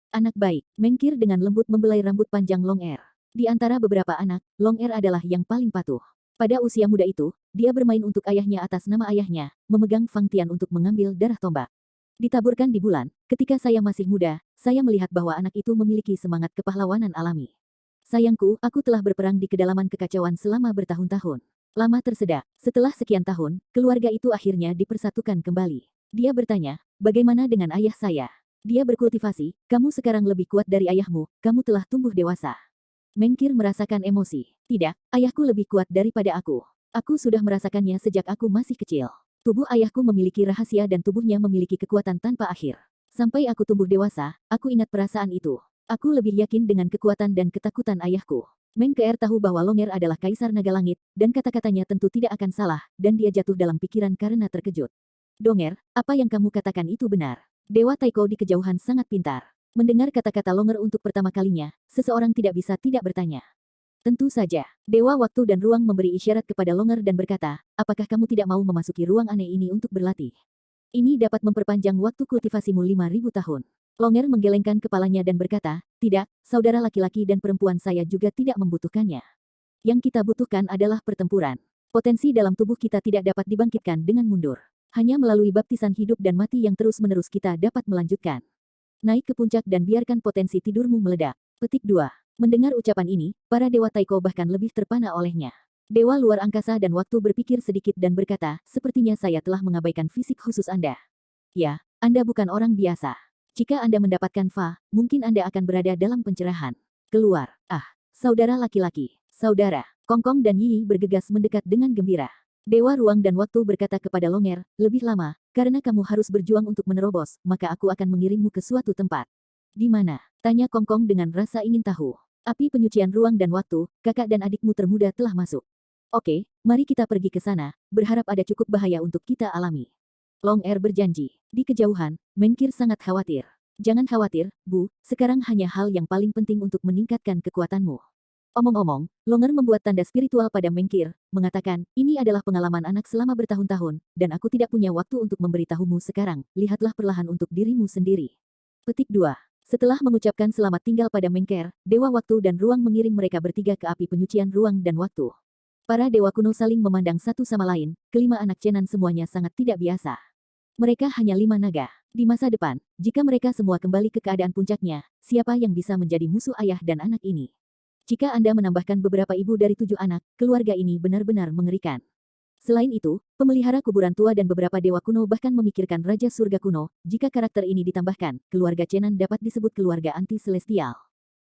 Anak baik, Mengkir dengan lembut membelai rambut panjang Longer. Di antara beberapa anak, Longer adalah yang paling patuh. Pada usia muda itu, dia bermain untuk ayahnya atas nama ayahnya, memegang Fang Tian untuk mengambil darah tombak. Ditaburkan di bulan, ketika saya masih muda, saya melihat bahwa anak itu memiliki semangat kepahlawanan alami. Sayangku, aku telah berperang di kedalaman kekacauan selama bertahun-tahun. Lama tersedak, setelah sekian tahun, keluarga itu akhirnya dipersatukan kembali. Dia bertanya, bagaimana dengan ayah saya? Dia berkultivasi, kamu sekarang lebih kuat dari ayahmu, kamu telah tumbuh dewasa. Mengkir merasakan emosi. Tidak, ayahku lebih kuat daripada aku. Aku sudah merasakannya sejak aku masih kecil. Tubuh ayahku memiliki rahasia dan tubuhnya memiliki kekuatan tanpa akhir. Sampai aku tumbuh dewasa, aku ingat perasaan itu. Aku lebih yakin dengan kekuatan dan ketakutan ayahku. Mengker tahu bahwa Longer adalah Kaisar Naga Langit, dan kata-katanya tentu tidak akan salah, dan dia jatuh dalam pikiran karena terkejut. Donger, apa yang kamu katakan itu benar. Dewa Taiko di kejauhan sangat pintar. Mendengar kata-kata Longer untuk pertama kalinya, seseorang tidak bisa tidak bertanya. Tentu saja, Dewa Waktu dan Ruang memberi isyarat kepada Longer dan berkata, apakah kamu tidak mau memasuki ruang aneh ini untuk berlatih? Ini dapat memperpanjang waktu kultivasimu 5.000 tahun. Longer menggelengkan kepalanya dan berkata, tidak, saudara laki-laki dan perempuan saya juga tidak membutuhkannya. Yang kita butuhkan adalah pertempuran. Potensi dalam tubuh kita tidak dapat dibangkitkan dengan mundur. Hanya melalui baptisan hidup dan mati yang terus-menerus kita dapat melanjutkan. Naik ke puncak dan biarkan potensi tidurmu meledak. Petik 2. Mendengar ucapan ini, para dewa Taiko bahkan lebih terpana olehnya. Dewa luar angkasa dan waktu berpikir sedikit dan berkata, sepertinya saya telah mengabaikan fisik khusus Anda. Ya, Anda bukan orang biasa. Jika Anda mendapatkan Fa, mungkin Anda akan berada dalam pencerahan. Keluar. Ah, saudara laki-laki. Saudara. Kongkong dan Yi bergegas mendekat dengan gembira. Dewa Ruang dan Waktu berkata kepada Longer, lebih lama, karena kamu harus berjuang untuk menerobos, maka aku akan mengirimmu ke suatu tempat. Di mana? Tanya Kongkong dengan rasa ingin tahu. Api penyucian ruang dan waktu, kakak dan adikmu termuda telah masuk. Oke, mari kita pergi ke sana, berharap ada cukup bahaya untuk kita alami. Longer berjanji. Di kejauhan, Mengkir sangat khawatir. Jangan khawatir, Bu, sekarang hanya hal yang paling penting untuk meningkatkan kekuatanmu. Omong-omong, Longer membuat tanda spiritual pada Mengkir, mengatakan, ini adalah pengalaman anak selama bertahun-tahun, dan aku tidak punya waktu untuk memberitahumu sekarang, lihatlah perlahan untuk dirimu sendiri. Petik 2. Setelah mengucapkan selamat tinggal pada Mengker, Dewa Waktu dan Ruang mengiring mereka bertiga ke api penyucian ruang dan waktu. Para dewa kuno saling memandang satu sama lain, kelima anak Chenan semuanya sangat tidak biasa. Mereka hanya 5 naga. Di masa depan, jika mereka semua kembali ke keadaan puncaknya, siapa yang bisa menjadi musuh ayah dan anak ini? Jika Anda menambahkan beberapa ibu dari 7 anak, keluarga ini benar-benar mengerikan. Selain itu, pemelihara kuburan tua dan beberapa dewa kuno bahkan memikirkan Raja Surga kuno. Jika karakter ini ditambahkan, keluarga Chenan dapat disebut keluarga anti-celestial.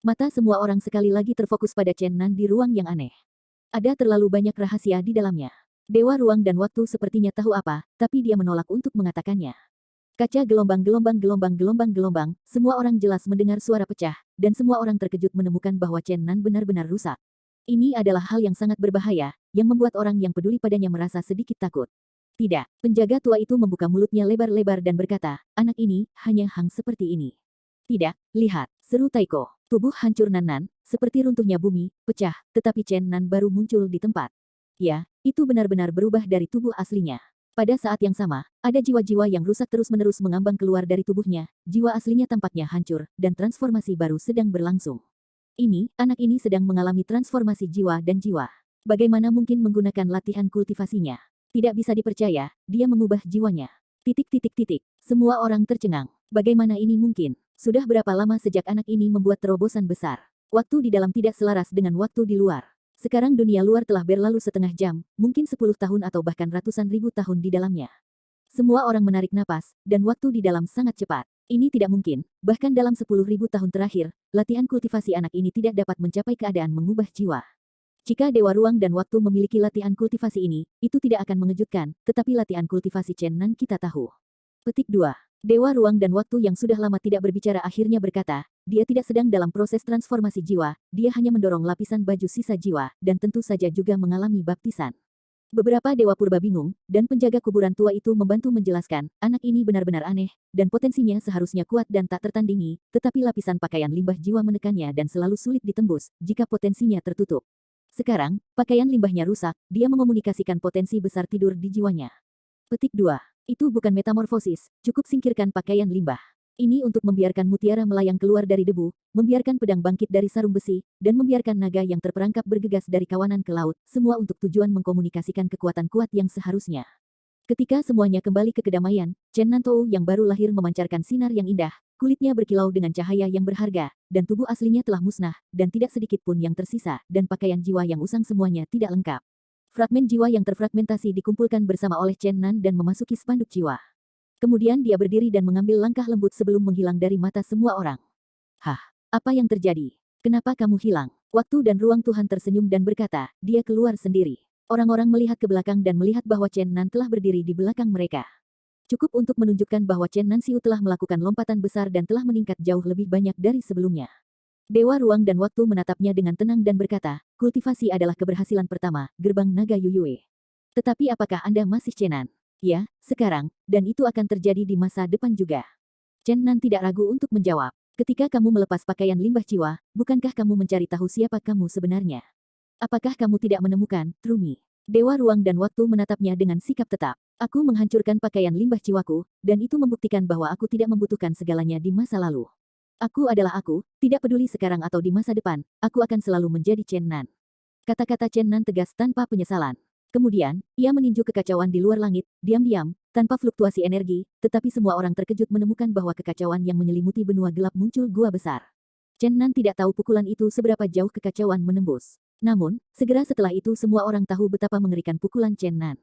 Mata semua orang sekali lagi terfokus pada Chenan di ruang yang aneh. Ada terlalu banyak rahasia di dalamnya. Dewa ruang dan waktu sepertinya tahu apa, tapi dia menolak untuk mengatakannya. Kaca gelombang, semua orang jelas mendengar suara pecah, dan semua orang terkejut menemukan bahwa Chenan benar-benar rusak. Ini adalah hal yang sangat berbahaya, yang membuat orang yang peduli padanya merasa sedikit takut. Tidak, penjaga tua itu membuka mulutnya lebar-lebar dan berkata, anak ini, hanya hang seperti ini. Tidak, lihat, seru Taiko. Tubuh hancur Nan, seperti runtuhnya bumi, pecah, tetapi Chen Nan baru muncul di tempat. Ya, itu benar-benar berubah dari tubuh aslinya. Pada saat yang sama, ada jiwa-jiwa yang rusak terus-menerus mengambang keluar dari tubuhnya, jiwa aslinya tampaknya hancur, dan transformasi baru sedang berlangsung. Anak ini sedang mengalami transformasi jiwa dan jiwa. Bagaimana mungkin menggunakan latihan kultivasinya? Tidak bisa dipercaya, dia mengubah jiwanya. Semua orang tercengang. Bagaimana ini mungkin? Sudah berapa lama sejak anak ini membuat terobosan besar? Waktu di dalam tidak selaras dengan waktu di luar. Sekarang dunia luar telah berlalu setengah jam, mungkin 10 tahun atau bahkan ratusan ribu tahun di dalamnya. Semua orang menarik napas, dan waktu di dalam sangat cepat. Ini tidak mungkin, bahkan dalam 10.000 tahun terakhir, latihan kultivasi anak ini tidak dapat mencapai keadaan mengubah jiwa. Jika Dewa Ruang dan Waktu memiliki latihan kultivasi ini, itu tidak akan mengejutkan, tetapi latihan kultivasi Chen Nan kita tahu. Petik 2. Dewa Ruang dan Waktu yang sudah lama tidak berbicara akhirnya berkata, dia tidak sedang dalam proses transformasi jiwa, dia hanya mendorong lapisan baju sisa jiwa, dan tentu saja juga mengalami baptisan. Beberapa dewa purba bingung, dan penjaga kuburan tua itu membantu menjelaskan, anak ini benar-benar aneh, dan potensinya seharusnya kuat dan tak tertandingi, tetapi lapisan pakaian limbah jiwa menekannya dan selalu sulit ditembus, jika potensinya tertutup. Sekarang, pakaian limbahnya rusak, dia mengomunikasikan potensi besar tidur di jiwanya. Petik 2. Itu bukan metamorfosis, cukup singkirkan pakaian limbah. Ini untuk membiarkan mutiara melayang keluar dari debu, membiarkan pedang bangkit dari sarung besi, dan membiarkan naga yang terperangkap bergegas dari kawanan ke laut, semua untuk tujuan mengkomunikasikan kekuatan kuat yang seharusnya. Ketika semuanya kembali ke kedamaian, Chen Nantou yang baru lahir memancarkan sinar yang indah, kulitnya berkilau dengan cahaya yang berharga, dan tubuh aslinya telah musnah, dan tidak sedikit pun yang tersisa, dan pakaian jiwa yang usang semuanya tidak lengkap. Fragmen jiwa yang terfragmentasi dikumpulkan bersama oleh Chen Nan dan memasuki spanduk jiwa. Kemudian dia berdiri dan mengambil langkah lembut sebelum menghilang dari mata semua orang. Hah, apa yang terjadi? Kenapa kamu hilang? Waktu dan ruang Tuhan tersenyum dan berkata, dia keluar sendiri. Orang-orang melihat ke belakang dan melihat bahwa Chen Nan telah berdiri di belakang mereka. Cukup untuk menunjukkan bahwa Chen Nan Xiu telah melakukan lompatan besar dan telah meningkat jauh lebih banyak dari sebelumnya. Dewa Ruang dan Waktu menatapnya dengan tenang dan berkata, kultivasi adalah keberhasilan pertama, gerbang naga Yuyue. Tetapi apakah Anda masih Chenan? Ya, sekarang, dan itu akan terjadi di masa depan juga. Chen Nan tidak ragu untuk menjawab. Ketika kamu melepas pakaian limbah jiwa, bukankah kamu mencari tahu siapa kamu sebenarnya? Apakah kamu tidak menemukan, Trumi? Dewa Ruang dan Waktu menatapnya dengan sikap tetap. Aku menghancurkan pakaian limbah jiwaku, dan itu membuktikan bahwa aku tidak membutuhkan segalanya di masa lalu. Aku adalah aku, tidak peduli sekarang atau di masa depan, aku akan selalu menjadi Chen Nan. Kata-kata Chen Nan tegas tanpa penyesalan. Kemudian, ia meninju kekacauan di luar langit, diam-diam, tanpa fluktuasi energi, tetapi semua orang terkejut menemukan bahwa kekacauan yang menyelimuti benua gelap muncul gua besar. Chen Nan tidak tahu pukulan itu seberapa jauh kekacauan menembus. Namun, segera setelah itu semua orang tahu betapa mengerikan pukulan Chen Nan.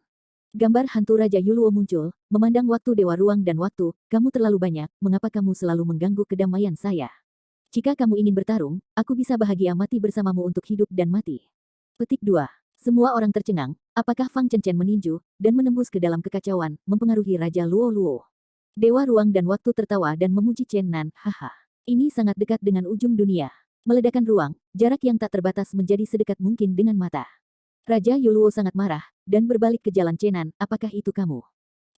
Gambar hantu Raja Yuluo muncul, memandang Waktu Dewa Ruang dan Waktu, kamu terlalu banyak, mengapa kamu selalu mengganggu kedamaian saya? Jika kamu ingin bertarung, aku bisa bahagia mati bersamamu untuk hidup dan mati. Petik 2. Semua orang tercengang, apakah Fang Chen meninju, dan menembus ke dalam kekacauan, mempengaruhi Raja Luo Luo. Dewa Ruang dan Waktu tertawa dan memuji Chen Nan, haha. Ini sangat dekat dengan ujung dunia. Meledakan ruang, jarak yang tak terbatas menjadi sedekat mungkin dengan mata. Raja Yuluo sangat marah, dan berbalik ke jalan Chenan, apakah itu kamu?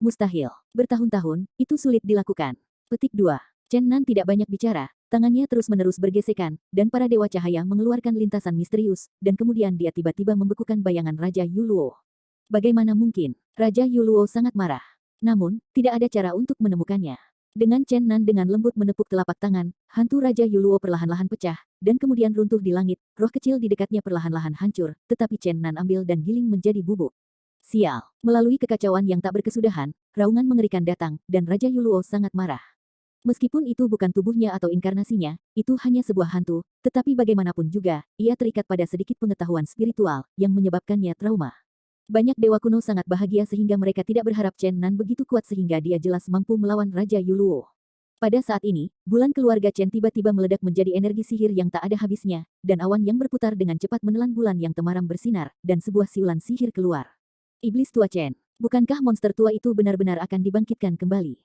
Mustahil. Bertahun-tahun, itu sulit dilakukan. Petik 2. Chen Nan tidak banyak bicara, tangannya terus-menerus bergesekan, dan para dewa cahaya mengeluarkan lintasan misterius, dan kemudian dia tiba-tiba membekukan bayangan Raja Yuluo. Bagaimana mungkin? Raja Yuluo sangat marah. Namun, tidak ada cara untuk menemukannya. Dengan Chen Nan dengan lembut menepuk telapak tangan, hantu Raja Yuluo perlahan-lahan pecah, dan kemudian runtuh di langit, roh kecil di dekatnya perlahan-lahan hancur, tetapi Chen Nan ambil dan giling menjadi bubuk. Sial, melalui kekacauan yang tak berkesudahan, raungan mengerikan datang, dan Raja Yuluo sangat marah. Meskipun itu bukan tubuhnya atau inkarnasinya, itu hanya sebuah hantu, tetapi bagaimanapun juga, ia terikat pada sedikit pengetahuan spiritual, yang menyebabkannya trauma. Banyak dewa kuno sangat bahagia sehingga mereka tidak berharap Chen Nan begitu kuat sehingga dia jelas mampu melawan Raja Yuluo. Pada saat ini, bulan keluarga Chen tiba-tiba meledak menjadi energi sihir yang tak ada habisnya, dan awan yang berputar dengan cepat menelan bulan yang temaram bersinar, dan sebuah siulan sihir keluar. Iblis tua Chen, bukankah monster tua itu benar-benar akan dibangkitkan kembali?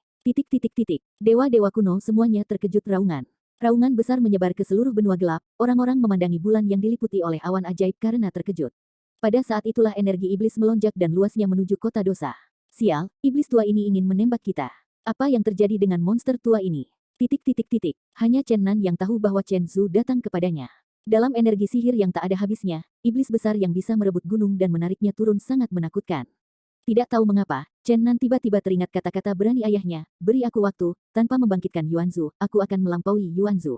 Dewa-dewa kuno semuanya terkejut raungan. Raungan besar menyebar ke seluruh benua gelap, orang-orang memandangi bulan yang diliputi oleh awan ajaib karena terkejut. Pada saat itulah energi iblis melonjak dan luasnya menuju kota dosa. Sial, iblis tua ini ingin menembak kita. Apa yang terjadi dengan monster tua ini? Hanya Chen Nan yang tahu bahwa Chen Zhu datang kepadanya. Dalam energi sihir yang tak ada habisnya, iblis besar yang bisa merebut gunung dan menariknya turun sangat menakutkan. Tidak tahu mengapa, Chen Nan tiba-tiba teringat kata-kata berani ayahnya, beri aku waktu, tanpa membangkitkan Yuanzu, aku akan melampaui Yuanzu.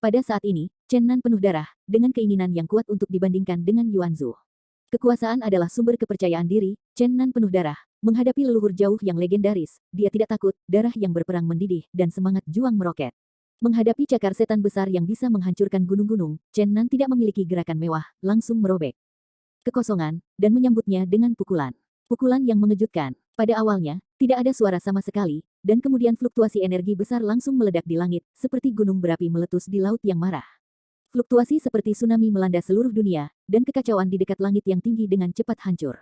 Pada saat ini, Chen Nan penuh darah, dengan keinginan yang kuat untuk dibandingkan dengan Yuanzu. Kekuasaan adalah sumber kepercayaan diri, Chen Nan penuh darah, menghadapi leluhur jauh yang legendaris, dia tidak takut, darah yang berperang mendidih, dan semangat juang meroket. Menghadapi cakar setan besar yang bisa menghancurkan gunung-gunung, Chen Nan tidak memiliki gerakan mewah, langsung merobek kekosongan, dan menyambutnya dengan pukulan. Pukulan yang mengejutkan. Pada awalnya, tidak ada suara sama sekali, dan kemudian fluktuasi energi besar langsung meledak di langit, seperti gunung berapi meletus di laut yang marah. Fluktuasi seperti tsunami melanda seluruh dunia, dan kekacauan di dekat langit yang tinggi dengan cepat hancur.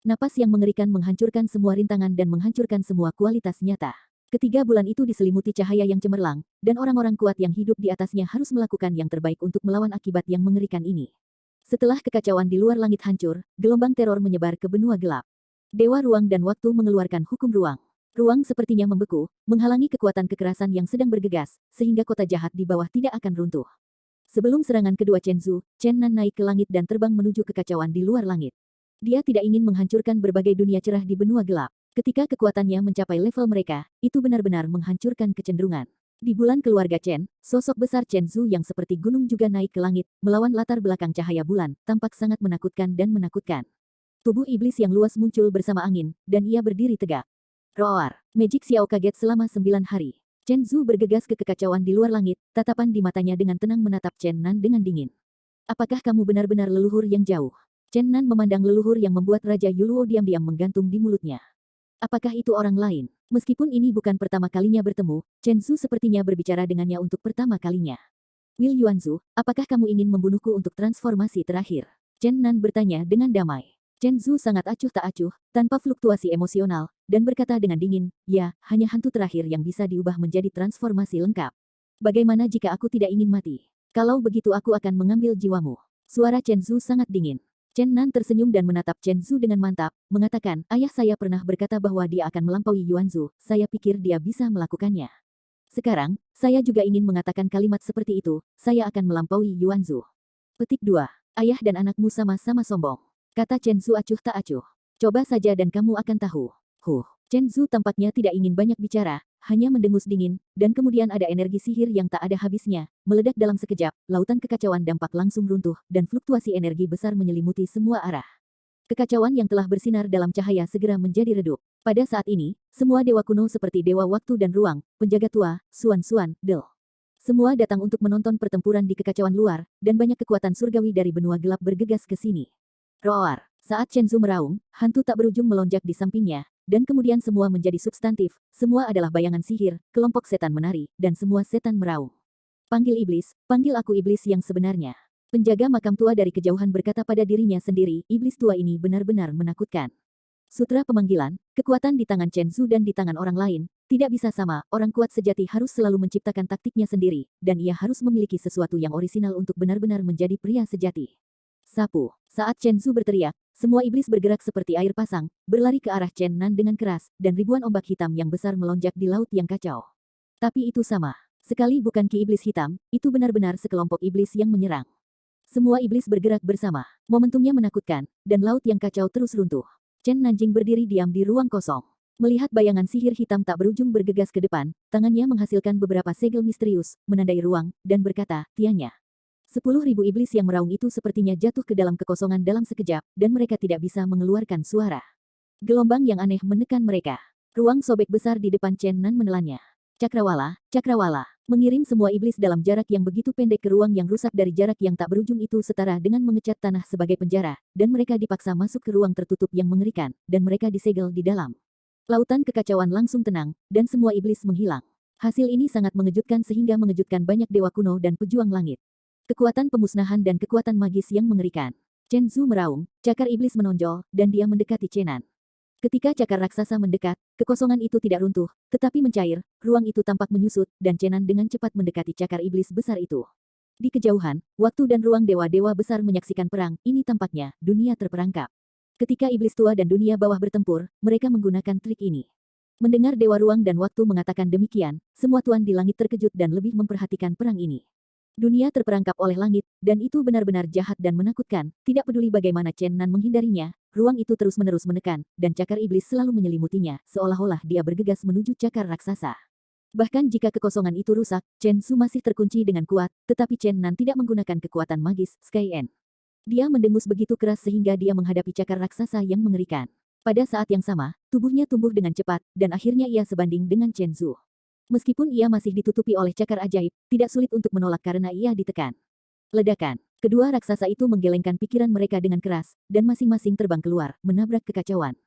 Napas yang mengerikan menghancurkan semua rintangan dan menghancurkan semua kualitas nyata. Ketiga bulan itu diselimuti cahaya yang cemerlang, dan orang-orang kuat yang hidup di atasnya harus melakukan yang terbaik untuk melawan akibat yang mengerikan ini. Setelah kekacauan di luar langit hancur, gelombang teror menyebar ke benua gelap. Dewa ruang dan waktu mengeluarkan hukum ruang. Ruang sepertinya membeku, menghalangi kekuatan kekerasan yang sedang bergegas, sehingga kota jahat di bawah tidak akan runtuh. Sebelum serangan kedua Chen Zhu, Chen Nan naik ke langit dan terbang menuju kekacauan di luar langit. Dia tidak ingin menghancurkan berbagai dunia cerah di benua gelap. Ketika kekuatannya mencapai level mereka, itu benar-benar menghancurkan kecenderungan. Di bulan keluarga Chen, sosok besar Chen Zhu yang seperti gunung juga naik ke langit, melawan latar belakang cahaya bulan, tampak sangat menakutkan dan menakutkan. Tubuh iblis yang luas muncul bersama angin, dan ia berdiri tegak. Roar! Magic Xiao kaget selama 9 hari. Chen Zhu bergegas ke kekacauan di luar langit, tatapan di matanya dengan tenang menatap Chen Nan dengan dingin. Apakah kamu benar-benar leluhur yang jauh? Chen Nan memandang leluhur yang membuat Raja Yuluo diam-diam menggantung di mulutnya. Apakah itu orang lain? Meskipun ini bukan pertama kalinya bertemu, Chen Zhu sepertinya berbicara dengannya untuk pertama kalinya. Will Yuanzu, apakah kamu ingin membunuhku untuk transformasi terakhir? Chen Nan bertanya dengan damai. Chen Zhu sangat acuh tak acuh, tanpa fluktuasi emosional, dan berkata dengan dingin, ya, hanya hantu terakhir yang bisa diubah menjadi transformasi lengkap. Bagaimana jika aku tidak ingin mati? Kalau begitu aku akan mengambil jiwamu. Suara Chen Zhu sangat dingin. Chen Nan tersenyum dan menatap Chen Zhu dengan mantap, mengatakan, ayah saya pernah berkata bahwa dia akan melampaui Yuanzu, saya pikir dia bisa melakukannya. Sekarang, saya juga ingin mengatakan kalimat seperti itu, saya akan melampaui Yuanzu. Petik 2. Ayah dan anakmu sama-sama sombong. Kata Chen Zhu acuh tak acuh. Coba saja dan kamu akan tahu. Chen Zhu tampaknya tidak ingin banyak bicara, hanya mendengus dingin, dan kemudian ada energi sihir yang tak ada habisnya, meledak dalam sekejap, lautan kekacauan dampak langsung runtuh, dan fluktuasi energi besar menyelimuti semua arah. Kekacauan yang telah bersinar dalam cahaya segera menjadi redup. Pada saat ini, semua dewa kuno seperti dewa waktu dan ruang, penjaga tua, Suan, Del. Semua datang untuk menonton pertempuran di kekacauan luar, dan banyak kekuatan surgawi dari benua gelap bergegas ke sini. Roar! Saat Chen Zhu meraung, hantu tak berujung melonjak di sampingnya, dan kemudian semua menjadi substantif, semua adalah bayangan sihir, kelompok setan menari, dan semua setan meraung. Panggil iblis, panggil aku iblis yang sebenarnya. Penjaga makam tua dari kejauhan berkata pada dirinya sendiri, iblis tua ini benar-benar menakutkan. Sutra pemanggilan, kekuatan di tangan Chen Zhu dan di tangan orang lain, tidak bisa sama, orang kuat sejati harus selalu menciptakan taktiknya sendiri, dan ia harus memiliki sesuatu yang orisinal untuk benar-benar menjadi pria sejati. Sapu. Saat Chen Zhu berteriak, semua iblis bergerak seperti air pasang, berlari ke arah Chen Nan dengan keras, dan ribuan ombak hitam yang besar melonjak di laut yang kacau. Tapi itu sama. Sekali bukan ki iblis hitam, itu benar-benar sekelompok iblis yang menyerang. Semua iblis bergerak bersama. Momentumnya menakutkan, dan laut yang kacau terus runtuh. Chen Nanjing berdiri diam di ruang kosong. Melihat bayangan sihir hitam tak berujung bergegas ke depan, tangannya menghasilkan beberapa segel misterius, menandai ruang, dan berkata, tianya. 10.000 iblis yang meraung itu sepertinya jatuh ke dalam kekosongan dalam sekejap, dan mereka tidak bisa mengeluarkan suara. Gelombang yang aneh menekan mereka. Ruang sobek besar di depan Chen Nan menelannya. Cakrawala, cakrawala, mengirim semua iblis dalam jarak yang begitu pendek ke ruang yang rusak dari jarak yang tak berujung itu setara dengan mengecat tanah sebagai penjara, dan mereka dipaksa masuk ke ruang tertutup yang mengerikan, dan mereka disegel di dalam. Lautan kekacauan langsung tenang, dan semua iblis menghilang. Hasil ini sangat mengejutkan sehingga mengejutkan banyak dewa kuno dan pejuang langit. Kekuatan pemusnahan dan kekuatan magis yang mengerikan. Chen Zhu meraung, cakar iblis menonjol, dan dia mendekati Chenan. Ketika cakar raksasa mendekat, kekosongan itu tidak runtuh, tetapi mencair, ruang itu tampak menyusut, dan Chenan dengan cepat mendekati cakar iblis besar itu. Di kejauhan, waktu dan ruang dewa-dewa besar menyaksikan perang, ini tampaknya, dunia terperangkap. Ketika iblis tua dan dunia bawah bertempur, mereka menggunakan trik ini. Mendengar dewa ruang dan waktu mengatakan demikian, semua tuan di langit terkejut dan lebih memperhatikan perang ini. Dunia terperangkap oleh langit, dan itu benar-benar jahat dan menakutkan, tidak peduli bagaimana Chen Nan menghindarinya, ruang itu terus-menerus menekan, dan cakar iblis selalu menyelimutinya, seolah-olah dia bergegas menuju cakar raksasa. Bahkan jika kekosongan itu rusak, Chen Su masih terkunci dengan kuat, tetapi Chen Nan tidak menggunakan kekuatan magis, Sky End. Dia mendengus begitu keras sehingga dia menghadapi cakar raksasa yang mengerikan. Pada saat yang sama, tubuhnya tumbuh dengan cepat, dan akhirnya ia sebanding dengan Chen Su. Meskipun ia masih ditutupi oleh cakar ajaib, tidak sulit untuk menolak karena ia ditekan. Ledakan. Kedua raksasa itu menggelengkan pikiran mereka dengan keras, dan masing-masing terbang keluar, menabrak kekacauan.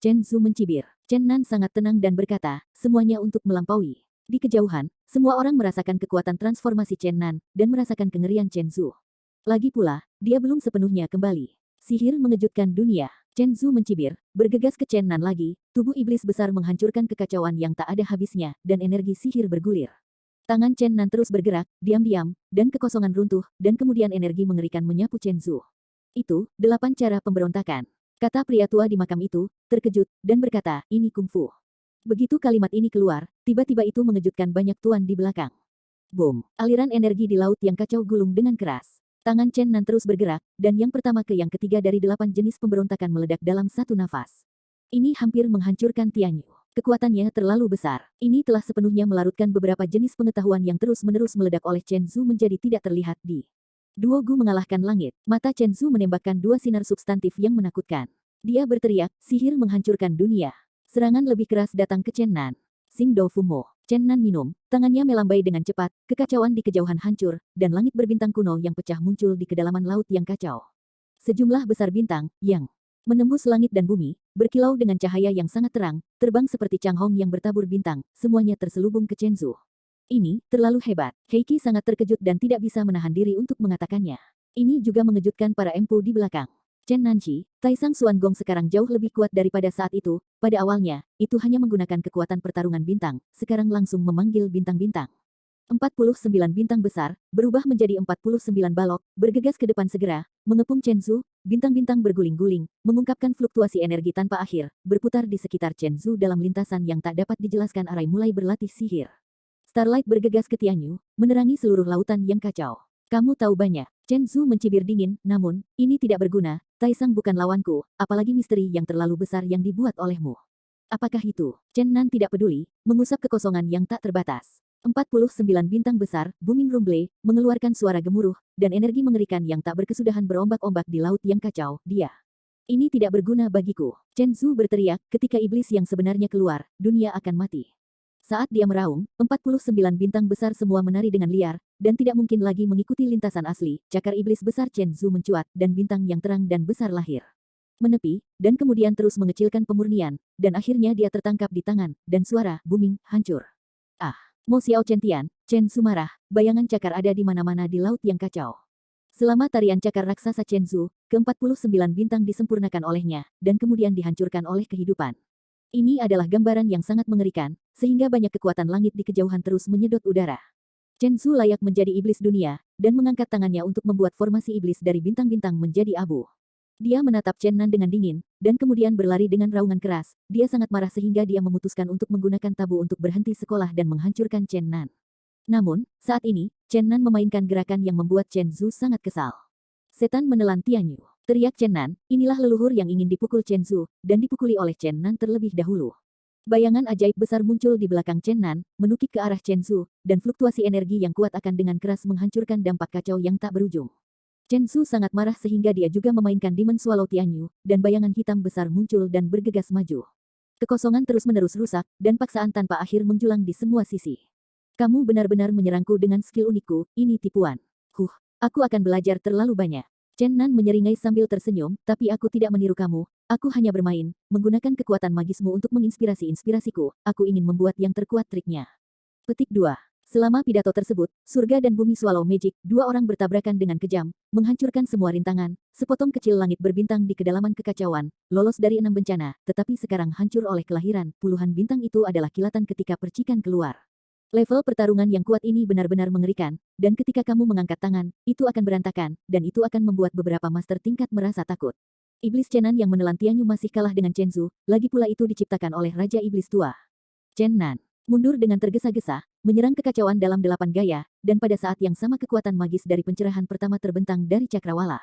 Chen Zhu mencibir. Chen Nan sangat tenang dan berkata, semuanya untuk melampaui. Di kejauhan, semua orang merasakan kekuatan transformasi Chen Nan, dan merasakan kengerian Chen Zhu. Lagi pula, dia belum sepenuhnya kembali. Sihir mengejutkan dunia. Chen Zhu mencibir, bergegas ke Chen Nan lagi, tubuh iblis besar menghancurkan kekacauan yang tak ada habisnya, dan energi sihir bergulir. Tangan Chen Nan terus bergerak, diam-diam, dan kekosongan runtuh, dan kemudian energi mengerikan menyapu Chen Zhu. Itu, 8 cara pemberontakan. Kata pria tua di makam itu, terkejut, dan berkata, ini kungfu. Begitu kalimat ini keluar, tiba-tiba itu mengejutkan banyak tuan di belakang. Boom, aliran energi di laut yang kacau gulung dengan keras. Tangan Chen Nan terus bergerak, dan yang pertama ke yang ketiga dari 8 jenis pemberontakan meledak dalam satu nafas. Ini hampir menghancurkan Tianyu. Kekuatannya terlalu besar. Ini telah sepenuhnya melarutkan beberapa jenis pengetahuan yang terus-menerus meledak oleh Chen Zhu menjadi tidak terlihat di. Duo Gu mengalahkan langit. Mata Chen Zhu menembakkan 2 sinar substantif yang menakutkan. Dia berteriak, sihir menghancurkan dunia. Serangan lebih keras datang ke Chen Nan. Xing Do Fumo. Chen Nan minum, tangannya melambai dengan cepat, kekacauan di kejauhan hancur, dan langit berbintang kuno yang pecah muncul di kedalaman laut yang kacau. Sejumlah besar bintang, yang menembus langit dan bumi, berkilau dengan cahaya yang sangat terang, terbang seperti canghong yang bertabur bintang, semuanya terselubung ke Chen Zhu. Ini, terlalu hebat. Heiki sangat terkejut dan tidak bisa menahan diri untuk mengatakannya. Ini juga mengejutkan para empu di belakang. Chen Nanji, Taisang Xuan Gong sekarang jauh lebih kuat daripada saat itu. Pada awalnya, itu hanya menggunakan kekuatan pertarungan bintang, sekarang langsung memanggil bintang-bintang. 49 bintang besar, berubah menjadi 49 balok, bergegas ke depan segera, mengepung Chen Zhu, bintang-bintang berguling-guling, mengungkapkan fluktuasi energi tanpa akhir, berputar di sekitar Chen Zhu dalam lintasan yang tak dapat dijelaskan arai mulai berlatih sihir. Starlight bergegas ke Tianyu, menerangi seluruh lautan yang kacau. Kamu tahu banyak. Chen Zhu mencibir dingin, namun, ini tidak berguna, Taisang bukan lawanku, apalagi misteri yang terlalu besar yang dibuat olehmu. Apakah itu? Chen Nan tidak peduli, mengusap kekosongan yang tak terbatas. 49 bintang besar, booming rumble, mengeluarkan suara gemuruh, dan energi mengerikan yang tak berkesudahan berombak-ombak di laut yang kacau, dia. Ini tidak berguna bagiku. Chen Zhu berteriak, ketika iblis yang sebenarnya keluar, dunia akan mati. Saat dia meraung, 49 bintang besar semua menari dengan liar, dan tidak mungkin lagi mengikuti lintasan asli, cakar iblis besar Chen Zhu mencuat, dan bintang yang terang dan besar lahir. Menepi, dan kemudian terus mengecilkan pemurnian, dan akhirnya dia tertangkap di tangan, dan suara, booming, hancur. Ah, Mo Xiao Chen Tian, Chen Zhu marah, bayangan cakar ada di mana-mana di laut yang kacau. Selama tarian cakar raksasa Chen Zhu, ke-49 bintang disempurnakan olehnya, dan kemudian dihancurkan oleh kehidupan. Ini adalah gambaran yang sangat mengerikan, sehingga banyak kekuatan langit di kejauhan terus menyedot udara. Chen Zhu layak menjadi iblis dunia, dan mengangkat tangannya untuk membuat formasi iblis dari bintang-bintang menjadi abu. Dia menatap Chen Nan dengan dingin, dan kemudian berlari dengan raungan keras. Dia sangat marah sehingga dia memutuskan untuk menggunakan tabu untuk berhenti sekolah dan menghancurkan Chen Nan. Namun, saat ini, Chen Nan memainkan gerakan yang membuat Chen Zhu sangat kesal. Setan menelan Tianyu. Teriak Chen Nan, inilah leluhur yang ingin dipukul Chen Zhu, dan dipukuli oleh Chen Nan terlebih dahulu. Bayangan ajaib besar muncul di belakang Chen Nan, menukik ke arah Chen Zhu, dan fluktuasi energi yang kuat akan dengan keras menghancurkan dampak kacau yang tak berujung. Chen Zhu sangat marah sehingga dia juga memainkan Demon Swallow Tianyu, dan bayangan hitam besar muncul dan bergegas maju. Kekosongan terus-menerus rusak, dan paksaan tanpa akhir menjulang di semua sisi. Kamu benar-benar menyerangku dengan skill unikku, ini tipuan. Aku akan belajar terlalu banyak. Chen Nan menyeringai sambil tersenyum, tapi aku tidak meniru kamu, aku hanya bermain, menggunakan kekuatan magismu untuk menginspirasi inspirasiku, aku ingin membuat yang terkuat triknya. Petik 2. Selama pidato tersebut, surga dan bumi Swallow Magic, dua orang bertabrakan dengan kejam, menghancurkan semua rintangan, sepotong kecil langit berbintang di kedalaman kekacauan, lolos dari 6 bencana, tetapi sekarang hancur oleh kelahiran, puluhan bintang itu adalah kilatan ketika percikan keluar. Level pertarungan yang kuat ini benar-benar mengerikan, dan ketika kamu mengangkat tangan, itu akan berantakan, dan itu akan membuat beberapa master tingkat merasa takut. Iblis Chen Nan yang menelan Tianyu masih kalah dengan Chen Zhu, lagi pula itu diciptakan oleh Raja Iblis Tua. Chen Nan mundur dengan tergesa-gesa, menyerang kekacauan dalam 8 gaya, dan pada saat yang sama kekuatan magis dari pencerahan pertama terbentang dari cakrawala.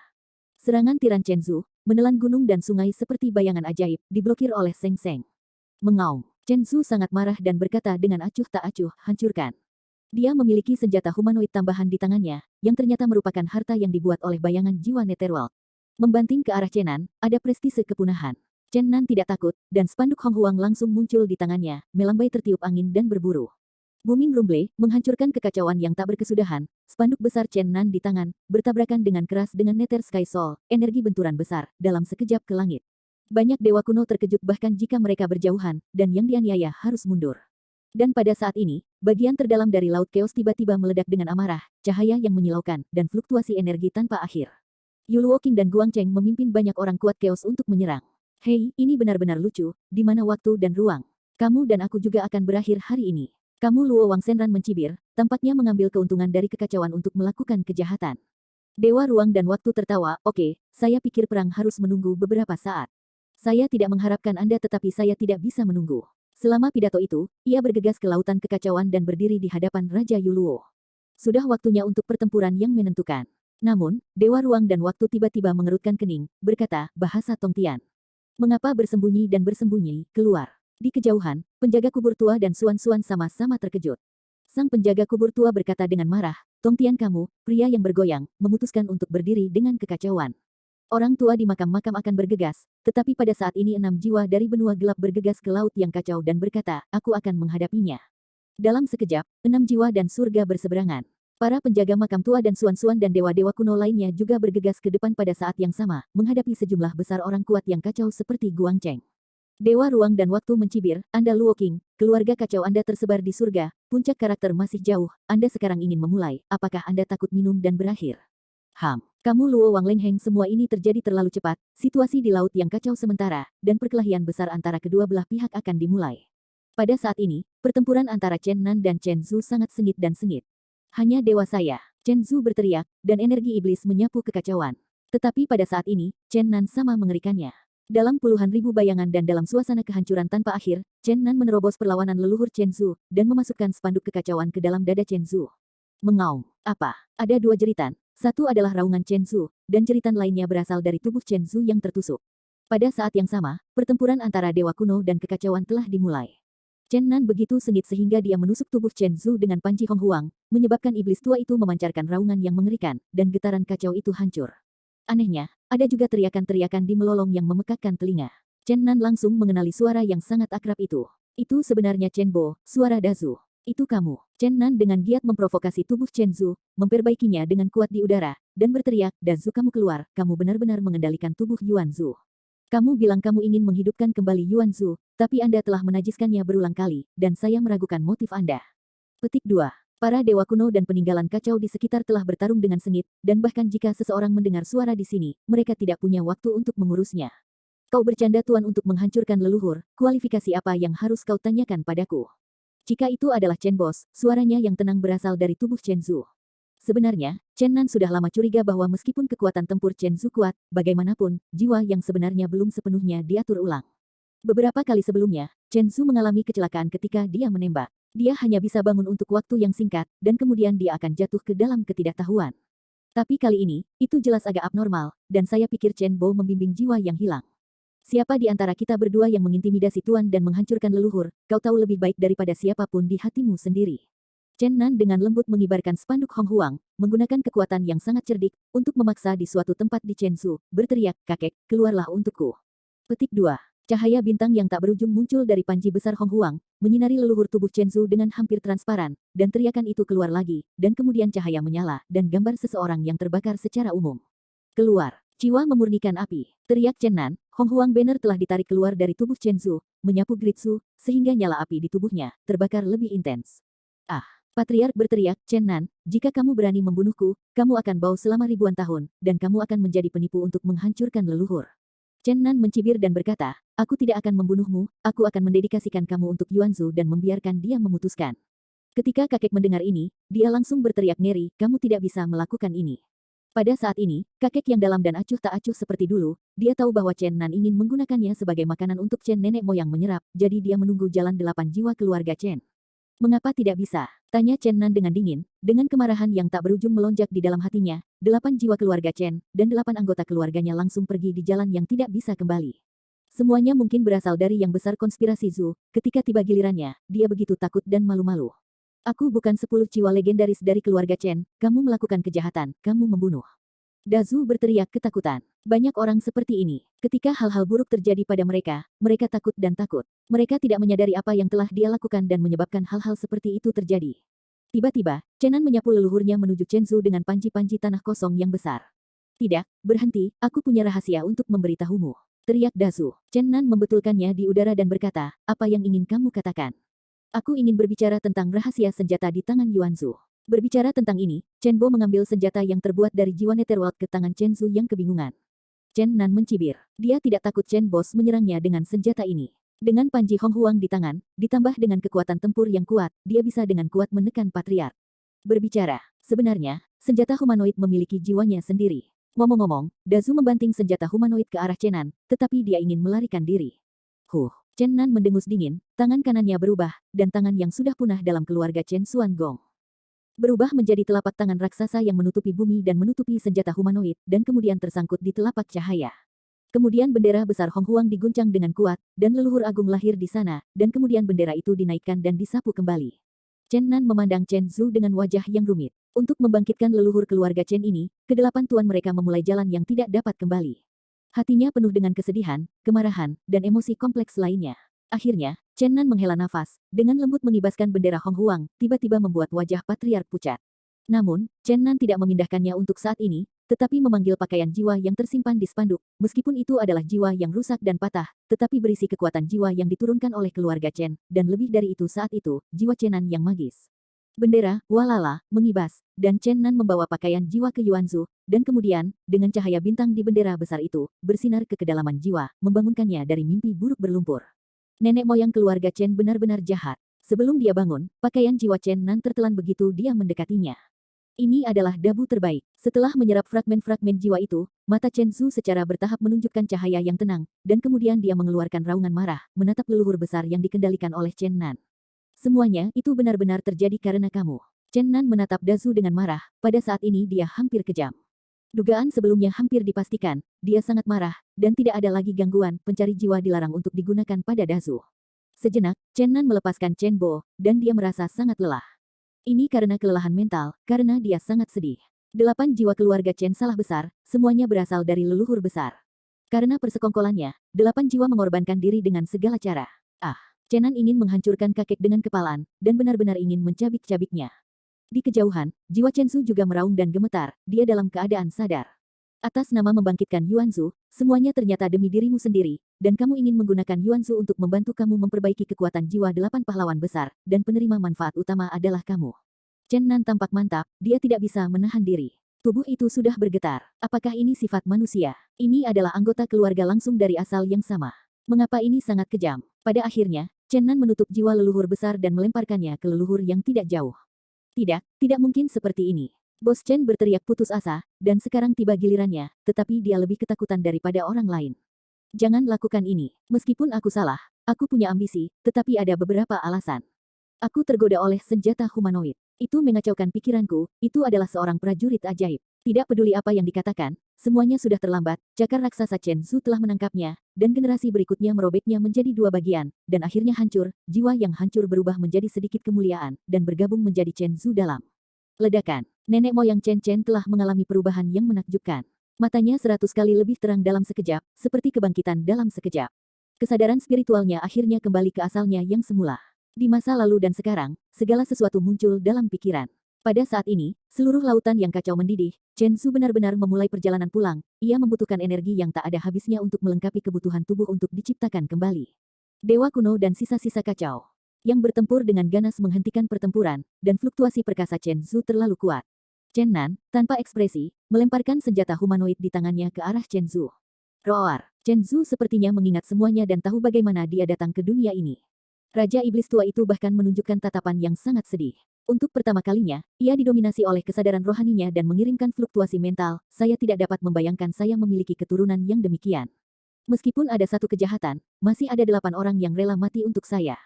Serangan tiran Chen Zhu, menelan gunung dan sungai seperti bayangan ajaib, diblokir oleh Seng Seng. Mengaum, Chen Zhu sangat marah dan berkata dengan acuh tak acuh, hancurkan. Dia memiliki senjata humanoid tambahan di tangannya, yang ternyata merupakan harta yang dibuat oleh bayangan jiwa Netherworld. Membanting ke arah Chen Nan, ada prestise kepunahan. Chen Nan tidak takut, dan spanduk Hong Huang langsung muncul di tangannya, melambai tertiup angin dan berburu. Booming rumble, menghancurkan kekacauan yang tak berkesudahan, spanduk besar Chen Nan di tangan, bertabrakan dengan keras dengan Nether Sky Soul, energi benturan besar, dalam sekejap ke langit. Banyak dewa kuno terkejut bahkan jika mereka berjauhan, dan yang dianiaya harus mundur. Dan pada saat ini, bagian terdalam dari Laut Chaos tiba-tiba meledak dengan amarah, cahaya yang menyilaukan, dan fluktuasi energi tanpa akhir. Yuluo King dan Guang Cheng memimpin banyak orang kuat Chaos untuk menyerang. Hei, ini benar-benar lucu, di mana waktu dan ruang. Kamu dan aku juga akan berakhir hari ini. Kamu Luo Wang Shenran mencibir, tampaknya mengambil keuntungan dari kekacauan untuk melakukan kejahatan. Dewa Ruang dan Waktu tertawa, oke, saya pikir perang harus menunggu beberapa saat. Saya tidak mengharapkan Anda tetapi saya tidak bisa menunggu. Selama pidato itu, ia bergegas ke lautan kekacauan dan berdiri di hadapan Raja Yuluo. Sudah waktunya untuk pertempuran yang menentukan. Namun, Dewa Ruang dan Waktu tiba-tiba mengerutkan kening, berkata, bahasa Tongtian. Mengapa bersembunyi dan bersembunyi, keluar. Di kejauhan, penjaga kubur tua dan Suan-Suan sama-sama terkejut. Sang penjaga kubur tua berkata dengan marah, Tongtian kamu, pria yang bergoyang, memutuskan untuk berdiri dengan kekacauan. Orang tua di makam-makam akan bergegas, tetapi pada saat ini 6 jiwa dari benua gelap bergegas ke laut yang kacau dan berkata, aku akan menghadapinya. Dalam sekejap, 6 jiwa dan surga berseberangan. Para penjaga makam tua dan Suan-Suan dan dewa-dewa kuno lainnya juga bergegas ke depan pada saat yang sama, menghadapi sejumlah besar orang kuat yang kacau seperti Guang Cheng. Dewa Ruang dan Waktu mencibir, Anda Luo King, keluarga kacau Anda tersebar di surga, puncak karakter masih jauh, Anda sekarang ingin memulai, apakah Anda takut minum dan berakhir? Kamu Luo Wang Lengheng semua ini terjadi terlalu cepat, situasi di laut yang kacau sementara, dan perkelahian besar antara kedua belah pihak akan dimulai. Pada saat ini, pertempuran antara Chen Nan dan Chen Zhu sangat sengit dan sengit. Hanya dewa saya, Chen Zhu berteriak, dan energi iblis menyapu kekacauan. Tetapi pada saat ini, Chen Nan sama mengerikannya. Dalam puluhan ribu bayangan dan dalam suasana kehancuran tanpa akhir, Chen Nan menerobos perlawanan leluhur Chen Zhu, dan memasukkan spanduk kekacauan ke dalam dada Chen Zhu. Mengaum, apa? Ada dua jeritan, satu adalah raungan Chen Zhu, dan jeritan lainnya berasal dari tubuh Chen Zhu yang tertusuk. Pada saat yang sama, pertempuran antara dewa kuno dan kekacauan telah dimulai. Chen Nan begitu sengit sehingga dia menusuk tubuh Chen Zhu dengan panci Hong Huang, menyebabkan iblis tua itu memancarkan raungan yang mengerikan, dan getaran kacau itu hancur. Anehnya, ada juga teriakan-teriakan di melolong yang memekakkan telinga. Chen Nan langsung mengenali suara yang sangat akrab itu. Itu sebenarnya Chen Bo, suara Dazu. Itu kamu. Chen Nan dengan giat memprovokasi tubuh Chen Zhu, memperbaikinya dengan kuat di udara, dan berteriak, Dazu kamu keluar, kamu benar-benar mengendalikan tubuh Yuan Zhu. Kamu bilang kamu ingin menghidupkan kembali Yuan Zhu, tapi Anda telah menajiskannya berulang kali, dan saya meragukan motif Anda. Petik 2. Para dewa kuno dan peninggalan kacau di sekitar telah bertarung dengan sengit, dan bahkan jika seseorang mendengar suara di sini, mereka tidak punya waktu untuk mengurusnya. Kau bercanda tuan untuk menghancurkan leluhur, kualifikasi apa yang harus kau tanyakan padaku? Jika itu adalah Chen Boss, suaranya yang tenang berasal dari tubuh Chen Zhu. Sebenarnya, Chen Nan sudah lama curiga bahwa meskipun kekuatan tempur Chen Zhu kuat, bagaimanapun, jiwa yang sebenarnya belum sepenuhnya diatur ulang. Beberapa kali sebelumnya, Chen Zhu mengalami kecelakaan ketika dia menembak. Dia hanya bisa bangun untuk waktu yang singkat, dan kemudian dia akan jatuh ke dalam ketidaktahuan. Tapi kali ini, itu jelas agak abnormal, dan saya pikir Chen Bo membimbing jiwa yang hilang. Siapa di antara kita berdua yang mengintimidasi Tuan dan menghancurkan leluhur, kau tahu lebih baik daripada siapapun di hatimu sendiri. Chen Nan dengan lembut mengibarkan spanduk Hong Huang, menggunakan kekuatan yang sangat cerdik, untuk memaksa di suatu tempat di Chensu, berteriak, kakek, keluarlah untukku. Petik 2. Cahaya bintang yang tak berujung muncul dari panji besar Hong Huang, menyinari leluhur tubuh Chensu dengan hampir transparan, dan teriakan itu keluar lagi, dan kemudian cahaya menyala, dan gambar seseorang yang terbakar secara umum. Keluar. Jiwa memurnikan api. Teriak Chen Nan, Hong Huang Banner telah ditarik keluar dari tubuh Chen Su, menyapu Gritsu, sehingga nyala api di tubuhnya, terbakar lebih intens. Ah! Patriark berteriak, Chen Nan, jika kamu berani membunuhku, kamu akan bau selama ribuan tahun, dan kamu akan menjadi penipu untuk menghancurkan leluhur. Chen Nan mencibir dan berkata, aku tidak akan membunuhmu, aku akan mendedikasikan kamu untuk Yuanzu dan membiarkan dia memutuskan. Ketika kakek mendengar ini, dia langsung berteriak ngeri, kamu tidak bisa melakukan ini. Pada saat ini, kakek yang dalam dan acuh tak acuh seperti dulu, dia tahu bahwa Chen Nan ingin menggunakannya sebagai makanan untuk Chen nenek moyang menyerap, jadi dia menunggu jalan 8 jiwa keluarga Chen. Mengapa tidak bisa? Tanya Chen Nan dengan dingin, dengan kemarahan yang tak berujung melonjak di dalam hatinya. 8 jiwa keluarga Chen, dan 8 anggota keluarganya langsung pergi di jalan yang tidak bisa kembali. Semuanya mungkin berasal dari yang besar konspirasi Zhu, ketika tiba gilirannya, dia begitu takut dan malu-malu. Aku bukan 10 jiwa legendaris dari keluarga Chen, kamu melakukan kejahatan, kamu membunuh. Dazu berteriak ketakutan. Banyak orang seperti ini. Ketika hal-hal buruk terjadi pada mereka, mereka takut dan takut. Mereka tidak menyadari apa yang telah dia lakukan dan menyebabkan hal-hal seperti itu terjadi. Tiba-tiba, Chenan menyapu leluhurnya menuju Chensu dengan panci-panci tanah kosong yang besar. Tidak, berhenti, aku punya rahasia untuk memberitahumu. Teriak Dazu. Chenan membetulkannya di udara dan berkata, apa yang ingin kamu katakan? Aku ingin berbicara tentang rahasia senjata di tangan Yuanzu. Berbicara tentang ini, Chen Bo mengambil senjata yang terbuat dari jiwa Netherworld ke tangan Chen Su yang kebingungan. Chen Nan mencibir. Dia tidak takut Chen Bos menyerangnya dengan senjata ini. Dengan panji Hong Huang di tangan, ditambah dengan kekuatan tempur yang kuat, dia bisa dengan kuat menekan Patriark. Berbicara, sebenarnya, senjata humanoid memiliki jiwanya sendiri. Ngomong-ngomong, Dazu membanting senjata humanoid ke arah Chen Nan, tetapi dia ingin melarikan diri. Chen Nan mendengus dingin, tangan kanannya berubah, dan tangan yang sudah punah dalam keluarga Chen Xuan Gong berubah menjadi telapak tangan raksasa yang menutupi bumi dan menutupi senjata humanoid, dan kemudian tersangkut di telapak cahaya. Kemudian bendera besar Hong Huang diguncang dengan kuat, dan leluhur agung lahir di sana, dan kemudian bendera itu dinaikkan dan disapu kembali. Chen Nan memandang Chen Zhu dengan wajah yang rumit. Untuk membangkitkan leluhur keluarga Chen ini, kedelapan tuan mereka memulai jalan yang tidak dapat kembali. Hatinya penuh dengan kesedihan, kemarahan, dan emosi kompleks lainnya. Akhirnya, Chen Nan menghela nafas, dengan lembut mengibaskan bendera Hong Huang, tiba-tiba membuat wajah Patriark pucat. Namun, Chen Nan tidak memindahkannya untuk saat ini, tetapi memanggil pakaian jiwa yang tersimpan di spanduk, meskipun itu adalah jiwa yang rusak dan patah, tetapi berisi kekuatan jiwa yang diturunkan oleh keluarga Chen, dan lebih dari itu saat itu, jiwa Chen Nan yang magis. Bendera, walala, mengibas, dan Chen Nan membawa pakaian jiwa ke Yuanzu, dan kemudian, dengan cahaya bintang di bendera besar itu, bersinar ke kedalaman jiwa, membangunkannya dari mimpi buruk berlumpur. Nenek moyang keluarga Chen benar-benar jahat. Sebelum dia bangun, pakaian jiwa Chen Nan tertelan begitu dia mendekatinya. Ini adalah dabu terbaik. Setelah menyerap fragmen-fragmen jiwa itu, mata Chen Zhu secara bertahap menunjukkan cahaya yang tenang, dan kemudian dia mengeluarkan raungan marah, menatap leluhur besar yang dikendalikan oleh Chen Nan. Semuanya itu benar-benar terjadi karena kamu. Chen Nan menatap Dazu dengan marah, pada saat ini dia hampir kejam. Dugaan sebelumnya hampir dipastikan, dia sangat marah, dan tidak ada lagi gangguan, pencari jiwa dilarang untuk digunakan pada Dazu. Sejenak, Chen Nan melepaskan Chen Bo, dan dia merasa sangat lelah. Ini karena kelelahan mental, karena dia sangat sedih. 8 jiwa keluarga Chen salah besar, semuanya berasal dari leluhur besar. Karena persekongkolannya, 8 jiwa mengorbankan diri dengan segala cara. Chen Nan ingin menghancurkan kakek dengan kepalaan, dan benar-benar ingin mencabik-cabiknya. Di kejauhan, jiwa Chen Su juga meraung dan gemetar, dia dalam keadaan sadar. Atas nama membangkitkan Yuanzu, semuanya ternyata demi dirimu sendiri, dan kamu ingin menggunakan Yuanzu untuk membantu kamu memperbaiki kekuatan jiwa 8 pahlawan besar, dan penerima manfaat utama adalah kamu. Chen Nan tampak mantap, dia tidak bisa menahan diri. Tubuh itu sudah bergetar. Apakah ini sifat manusia? Ini adalah anggota keluarga langsung dari asal yang sama. Mengapa ini sangat kejam? Pada akhirnya, Chen Nan menutup jiwa leluhur besar dan melemparkannya ke leluhur yang tidak jauh. Tidak mungkin seperti ini. Bos Chen berteriak putus asa, dan sekarang tiba gilirannya, tetapi dia lebih ketakutan daripada orang lain. Jangan lakukan ini. Meskipun aku salah, aku punya ambisi, tetapi ada beberapa alasan. Aku tergoda oleh senjata humanoid. Itu mengacaukan pikiranku, itu adalah seorang prajurit ajaib. Tidak peduli apa yang dikatakan, semuanya sudah terlambat, cakar raksasa Chen Zhu telah menangkapnya, dan generasi berikutnya merobeknya menjadi dua bagian, dan akhirnya hancur, jiwa yang hancur berubah menjadi sedikit kemuliaan, dan bergabung menjadi Chen Zhu dalam. Ledakan. Nenek moyang Chen Chen telah mengalami perubahan yang menakjubkan. Matanya 100 kali lebih terang dalam sekejap, seperti kebangkitan dalam sekejap. Kesadaran spiritualnya akhirnya kembali ke asalnya yang semula. Di masa lalu dan sekarang, segala sesuatu muncul dalam pikiran. Pada saat ini, seluruh lautan yang kacau mendidih, Chen Zhu benar-benar memulai perjalanan pulang. Ia membutuhkan energi yang tak ada habisnya untuk melengkapi kebutuhan tubuh untuk diciptakan kembali. Dewa kuno dan sisa-sisa kacau yang bertempur dengan ganas menghentikan pertempuran, dan fluktuasi perkasa Chen Zhu terlalu kuat. Chen Nan, tanpa ekspresi, melemparkan senjata humanoid di tangannya ke arah Chen Zhu. Roar. Chen Zhu sepertinya mengingat semuanya dan tahu bagaimana dia datang ke dunia ini. Raja Iblis tua itu bahkan menunjukkan tatapan yang sangat sedih. Untuk pertama kalinya, ia didominasi oleh kesadaran rohaninya dan mengirimkan fluktuasi mental. Saya tidak dapat membayangkan saya memiliki keturunan yang demikian. Meskipun ada satu kejahatan, masih ada 8 orang yang rela mati untuk saya.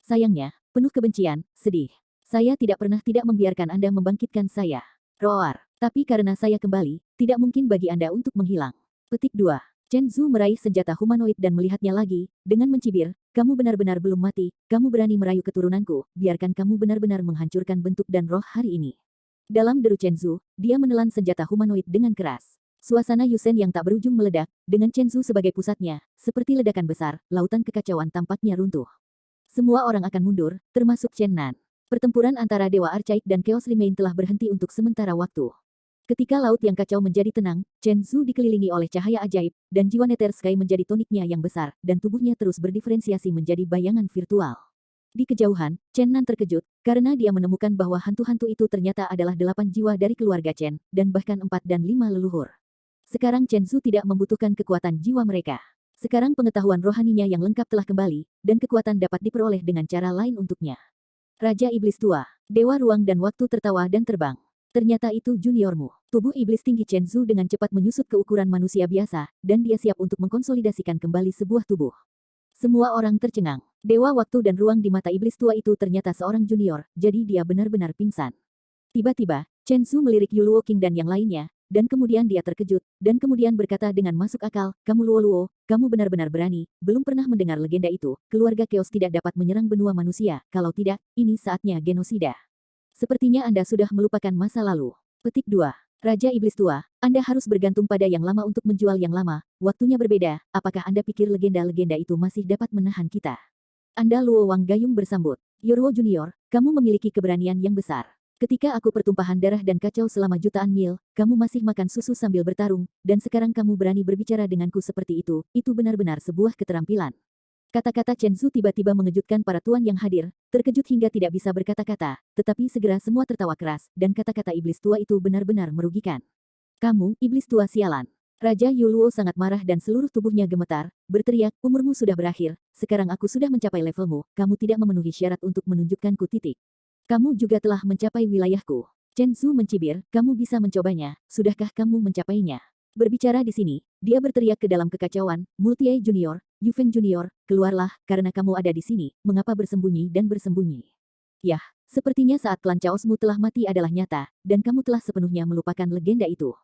Sayangnya, penuh kebencian, sedih. Saya tidak pernah tidak membiarkan Anda membangkitkan saya. Roar. Tapi karena saya kembali, tidak mungkin bagi Anda untuk menghilang. Petik 2. Chen Zhu meraih senjata humanoid dan melihatnya lagi, dengan mencibir, kamu benar-benar belum mati, kamu berani merayu keturunanku, biarkan kamu benar-benar menghancurkan bentuk dan roh hari ini. Dalam deru Chen Zhu, dia menelan senjata humanoid dengan keras. Suasana Yusen yang tak berujung meledak, dengan Chen Zhu sebagai pusatnya, seperti ledakan besar, lautan kekacauan tampaknya runtuh. Semua orang akan mundur, termasuk Chen Nan. Pertempuran antara Dewa Archaik dan Chaos Remain telah berhenti untuk sementara waktu. Ketika laut yang kacau menjadi tenang, Chen Zhu dikelilingi oleh cahaya ajaib, dan jiwa Nether Sky menjadi toniknya yang besar, dan tubuhnya terus berdiferensiasi menjadi bayangan virtual. Di kejauhan, Chen Nan terkejut, karena dia menemukan bahwa hantu-hantu itu ternyata adalah 8 jiwa dari keluarga Chen, dan bahkan 4 dan 5 leluhur. Sekarang Chen Zhu tidak membutuhkan kekuatan jiwa mereka. Sekarang pengetahuan rohaninya yang lengkap telah kembali, dan kekuatan dapat diperoleh dengan cara lain untuknya. Raja Iblis Tua, Dewa Ruang dan Waktu tertawa dan terbang. Ternyata itu juniormu. Tubuh iblis tinggi Chen Zhu dengan cepat menyusut ke ukuran manusia biasa, dan dia siap untuk mengkonsolidasikan kembali sebuah tubuh. Semua orang tercengang. Dewa Waktu dan Ruang di mata iblis tua itu ternyata seorang junior, jadi dia benar-benar pingsan. Tiba-tiba, Chen Zhu melirik Yu Luo King dan yang lainnya, dan kemudian dia terkejut, dan kemudian berkata dengan masuk akal, kamu Luo Luo, kamu benar-benar berani, belum pernah mendengar legenda itu, keluarga Chaos tidak dapat menyerang benua manusia, kalau tidak, ini saatnya genosida. Sepertinya Anda sudah melupakan masa lalu. Petik 2. Raja Iblis Tua, Anda harus bergantung pada yang lama untuk menjual yang lama, waktunya berbeda, apakah Anda pikir legenda-legenda itu masih dapat menahan kita? Anda Luo Wang Gayung bersambut, Yorwo Junior, kamu memiliki keberanian yang besar. Ketika aku pertumpahan darah dan kacau selama jutaan mil, kamu masih makan susu sambil bertarung, dan sekarang kamu berani berbicara denganku seperti itu benar-benar sebuah keterampilan. Kata-kata Chen Zhu tiba-tiba mengejutkan para tuan yang hadir, terkejut hingga tidak bisa berkata-kata, tetapi segera semua tertawa keras, dan kata-kata iblis tua itu benar-benar merugikan. Kamu, iblis tua sialan. Raja Yuluo sangat marah dan seluruh tubuhnya gemetar, berteriak, umurmu sudah berakhir, sekarang aku sudah mencapai levelmu, kamu tidak memenuhi syarat untuk menunjukkanku titik. Kamu juga telah mencapai wilayahku. Chen Zhu mencibir, kamu bisa mencobanya, sudahkah kamu mencapainya? Berbicara di sini, dia berteriak ke dalam kekacauan, Multiai Junior, Yu Feng Junior, keluarlah, karena kamu ada di sini, mengapa bersembunyi dan bersembunyi? Yah, sepertinya saat klan Chaosmu telah mati adalah nyata, dan kamu telah sepenuhnya melupakan legenda itu.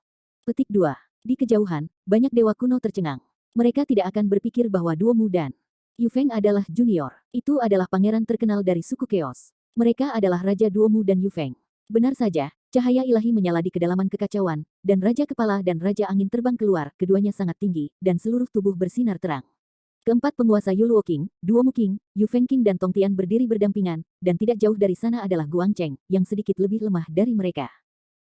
Petik 2. Di kejauhan, banyak dewa kuno tercengang. Mereka tidak akan berpikir bahwa duomu dan Yu Feng adalah junior. Itu adalah pangeran terkenal dari suku Chaos. Mereka adalah Raja Duomu dan Yu Feng. Benar saja, cahaya ilahi menyala di kedalaman kekacauan, dan Raja Kepala dan Raja Angin terbang keluar, keduanya sangat tinggi, dan seluruh tubuh bersinar terang. Keempat penguasa Yuluo King, Duomu King, Yu Feng King dan Tong Tian berdiri berdampingan, dan tidak jauh dari sana adalah Guang Cheng, yang sedikit lebih lemah dari mereka.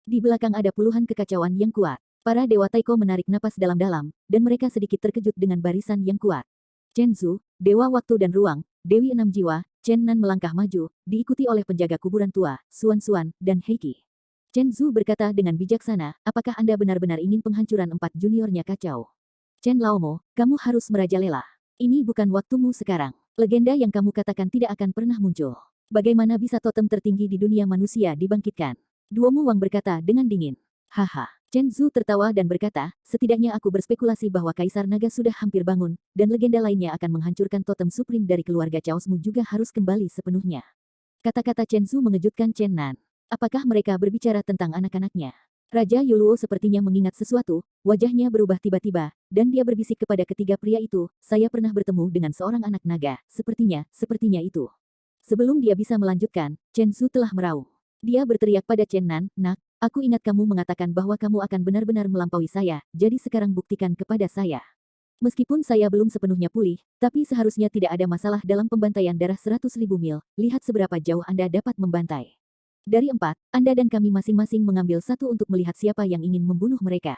Di belakang ada puluhan kekacauan yang kuat. Para Dewa Taiko menarik napas dalam-dalam, dan mereka sedikit terkejut dengan barisan yang kuat. Chen Zhu, Dewa Waktu dan Ruang, Dewi Enam Jiwa, Chen Nan melangkah maju, diikuti oleh penjaga kuburan tua, Suan Suan, dan Heiki. Chen Zhu berkata dengan bijaksana, apakah Anda benar-benar ingin penghancuran 4 juniornya kacau? Chen Laomo, kamu harus merajalela. Ini bukan waktumu sekarang. Legenda yang kamu katakan tidak akan pernah muncul. Bagaimana bisa totem tertinggi di dunia manusia dibangkitkan? Duomu Wang berkata dengan dingin. Haha. Chen Zhu tertawa dan berkata, setidaknya aku berspekulasi bahwa Kaisar Naga sudah hampir bangun, dan legenda lainnya akan menghancurkan totem supreme dari keluarga Chaosmu juga harus kembali sepenuhnya. Kata-kata Chen Zhu mengejutkan Chen Nan. Apakah mereka berbicara tentang anak-anaknya? Raja Yuluo sepertinya mengingat sesuatu, wajahnya berubah tiba-tiba, dan dia berbisik kepada ketiga pria itu, saya pernah bertemu dengan seorang anak naga, sepertinya itu. Sebelum dia bisa melanjutkan, Chen Zhu telah meraung. Dia berteriak pada Chen Nan, nak, aku ingat kamu mengatakan bahwa kamu akan benar-benar melampaui saya, jadi sekarang buktikan kepada saya. Meskipun saya belum sepenuhnya pulih, tapi seharusnya tidak ada masalah dalam pembantaian darah 100.000 mil, lihat seberapa jauh Anda dapat membantai. Dari 4, Anda dan kami masing-masing mengambil satu untuk melihat siapa yang ingin membunuh mereka.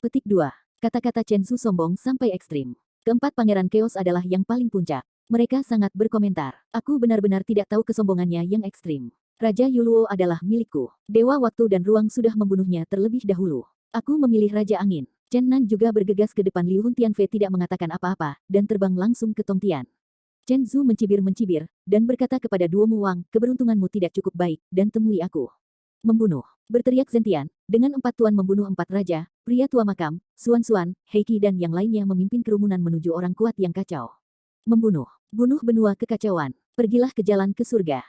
Petik 2. Kata-kata Chen Zhu sombong sampai ekstrim. Keempat pangeran Chaos adalah yang paling puncak. Mereka sangat berkomentar. Aku benar-benar tidak tahu kesombongannya yang ekstrim. Raja Yuluo adalah milikku. Dewa waktu dan ruang sudah membunuhnya terlebih dahulu. Aku memilih Raja Angin. Chen Nan juga bergegas ke depan Liu Hun Tianfei tidak mengatakan apa-apa, dan terbang langsung ke Tong Tian. Chen Zhu mencibir-mencibir, dan berkata kepada Duo Mu Wang, keberuntunganmu tidak cukup baik, dan temui aku. Membunuh. Berteriak Zentian, dengan 4 tuan membunuh 4 raja, pria tua makam, Suan-Suan, Heiki dan yang lainnya memimpin kerumunan menuju orang kuat yang kacau. Membunuh. Bunuh benua kekacauan. Pergilah ke jalan ke surga.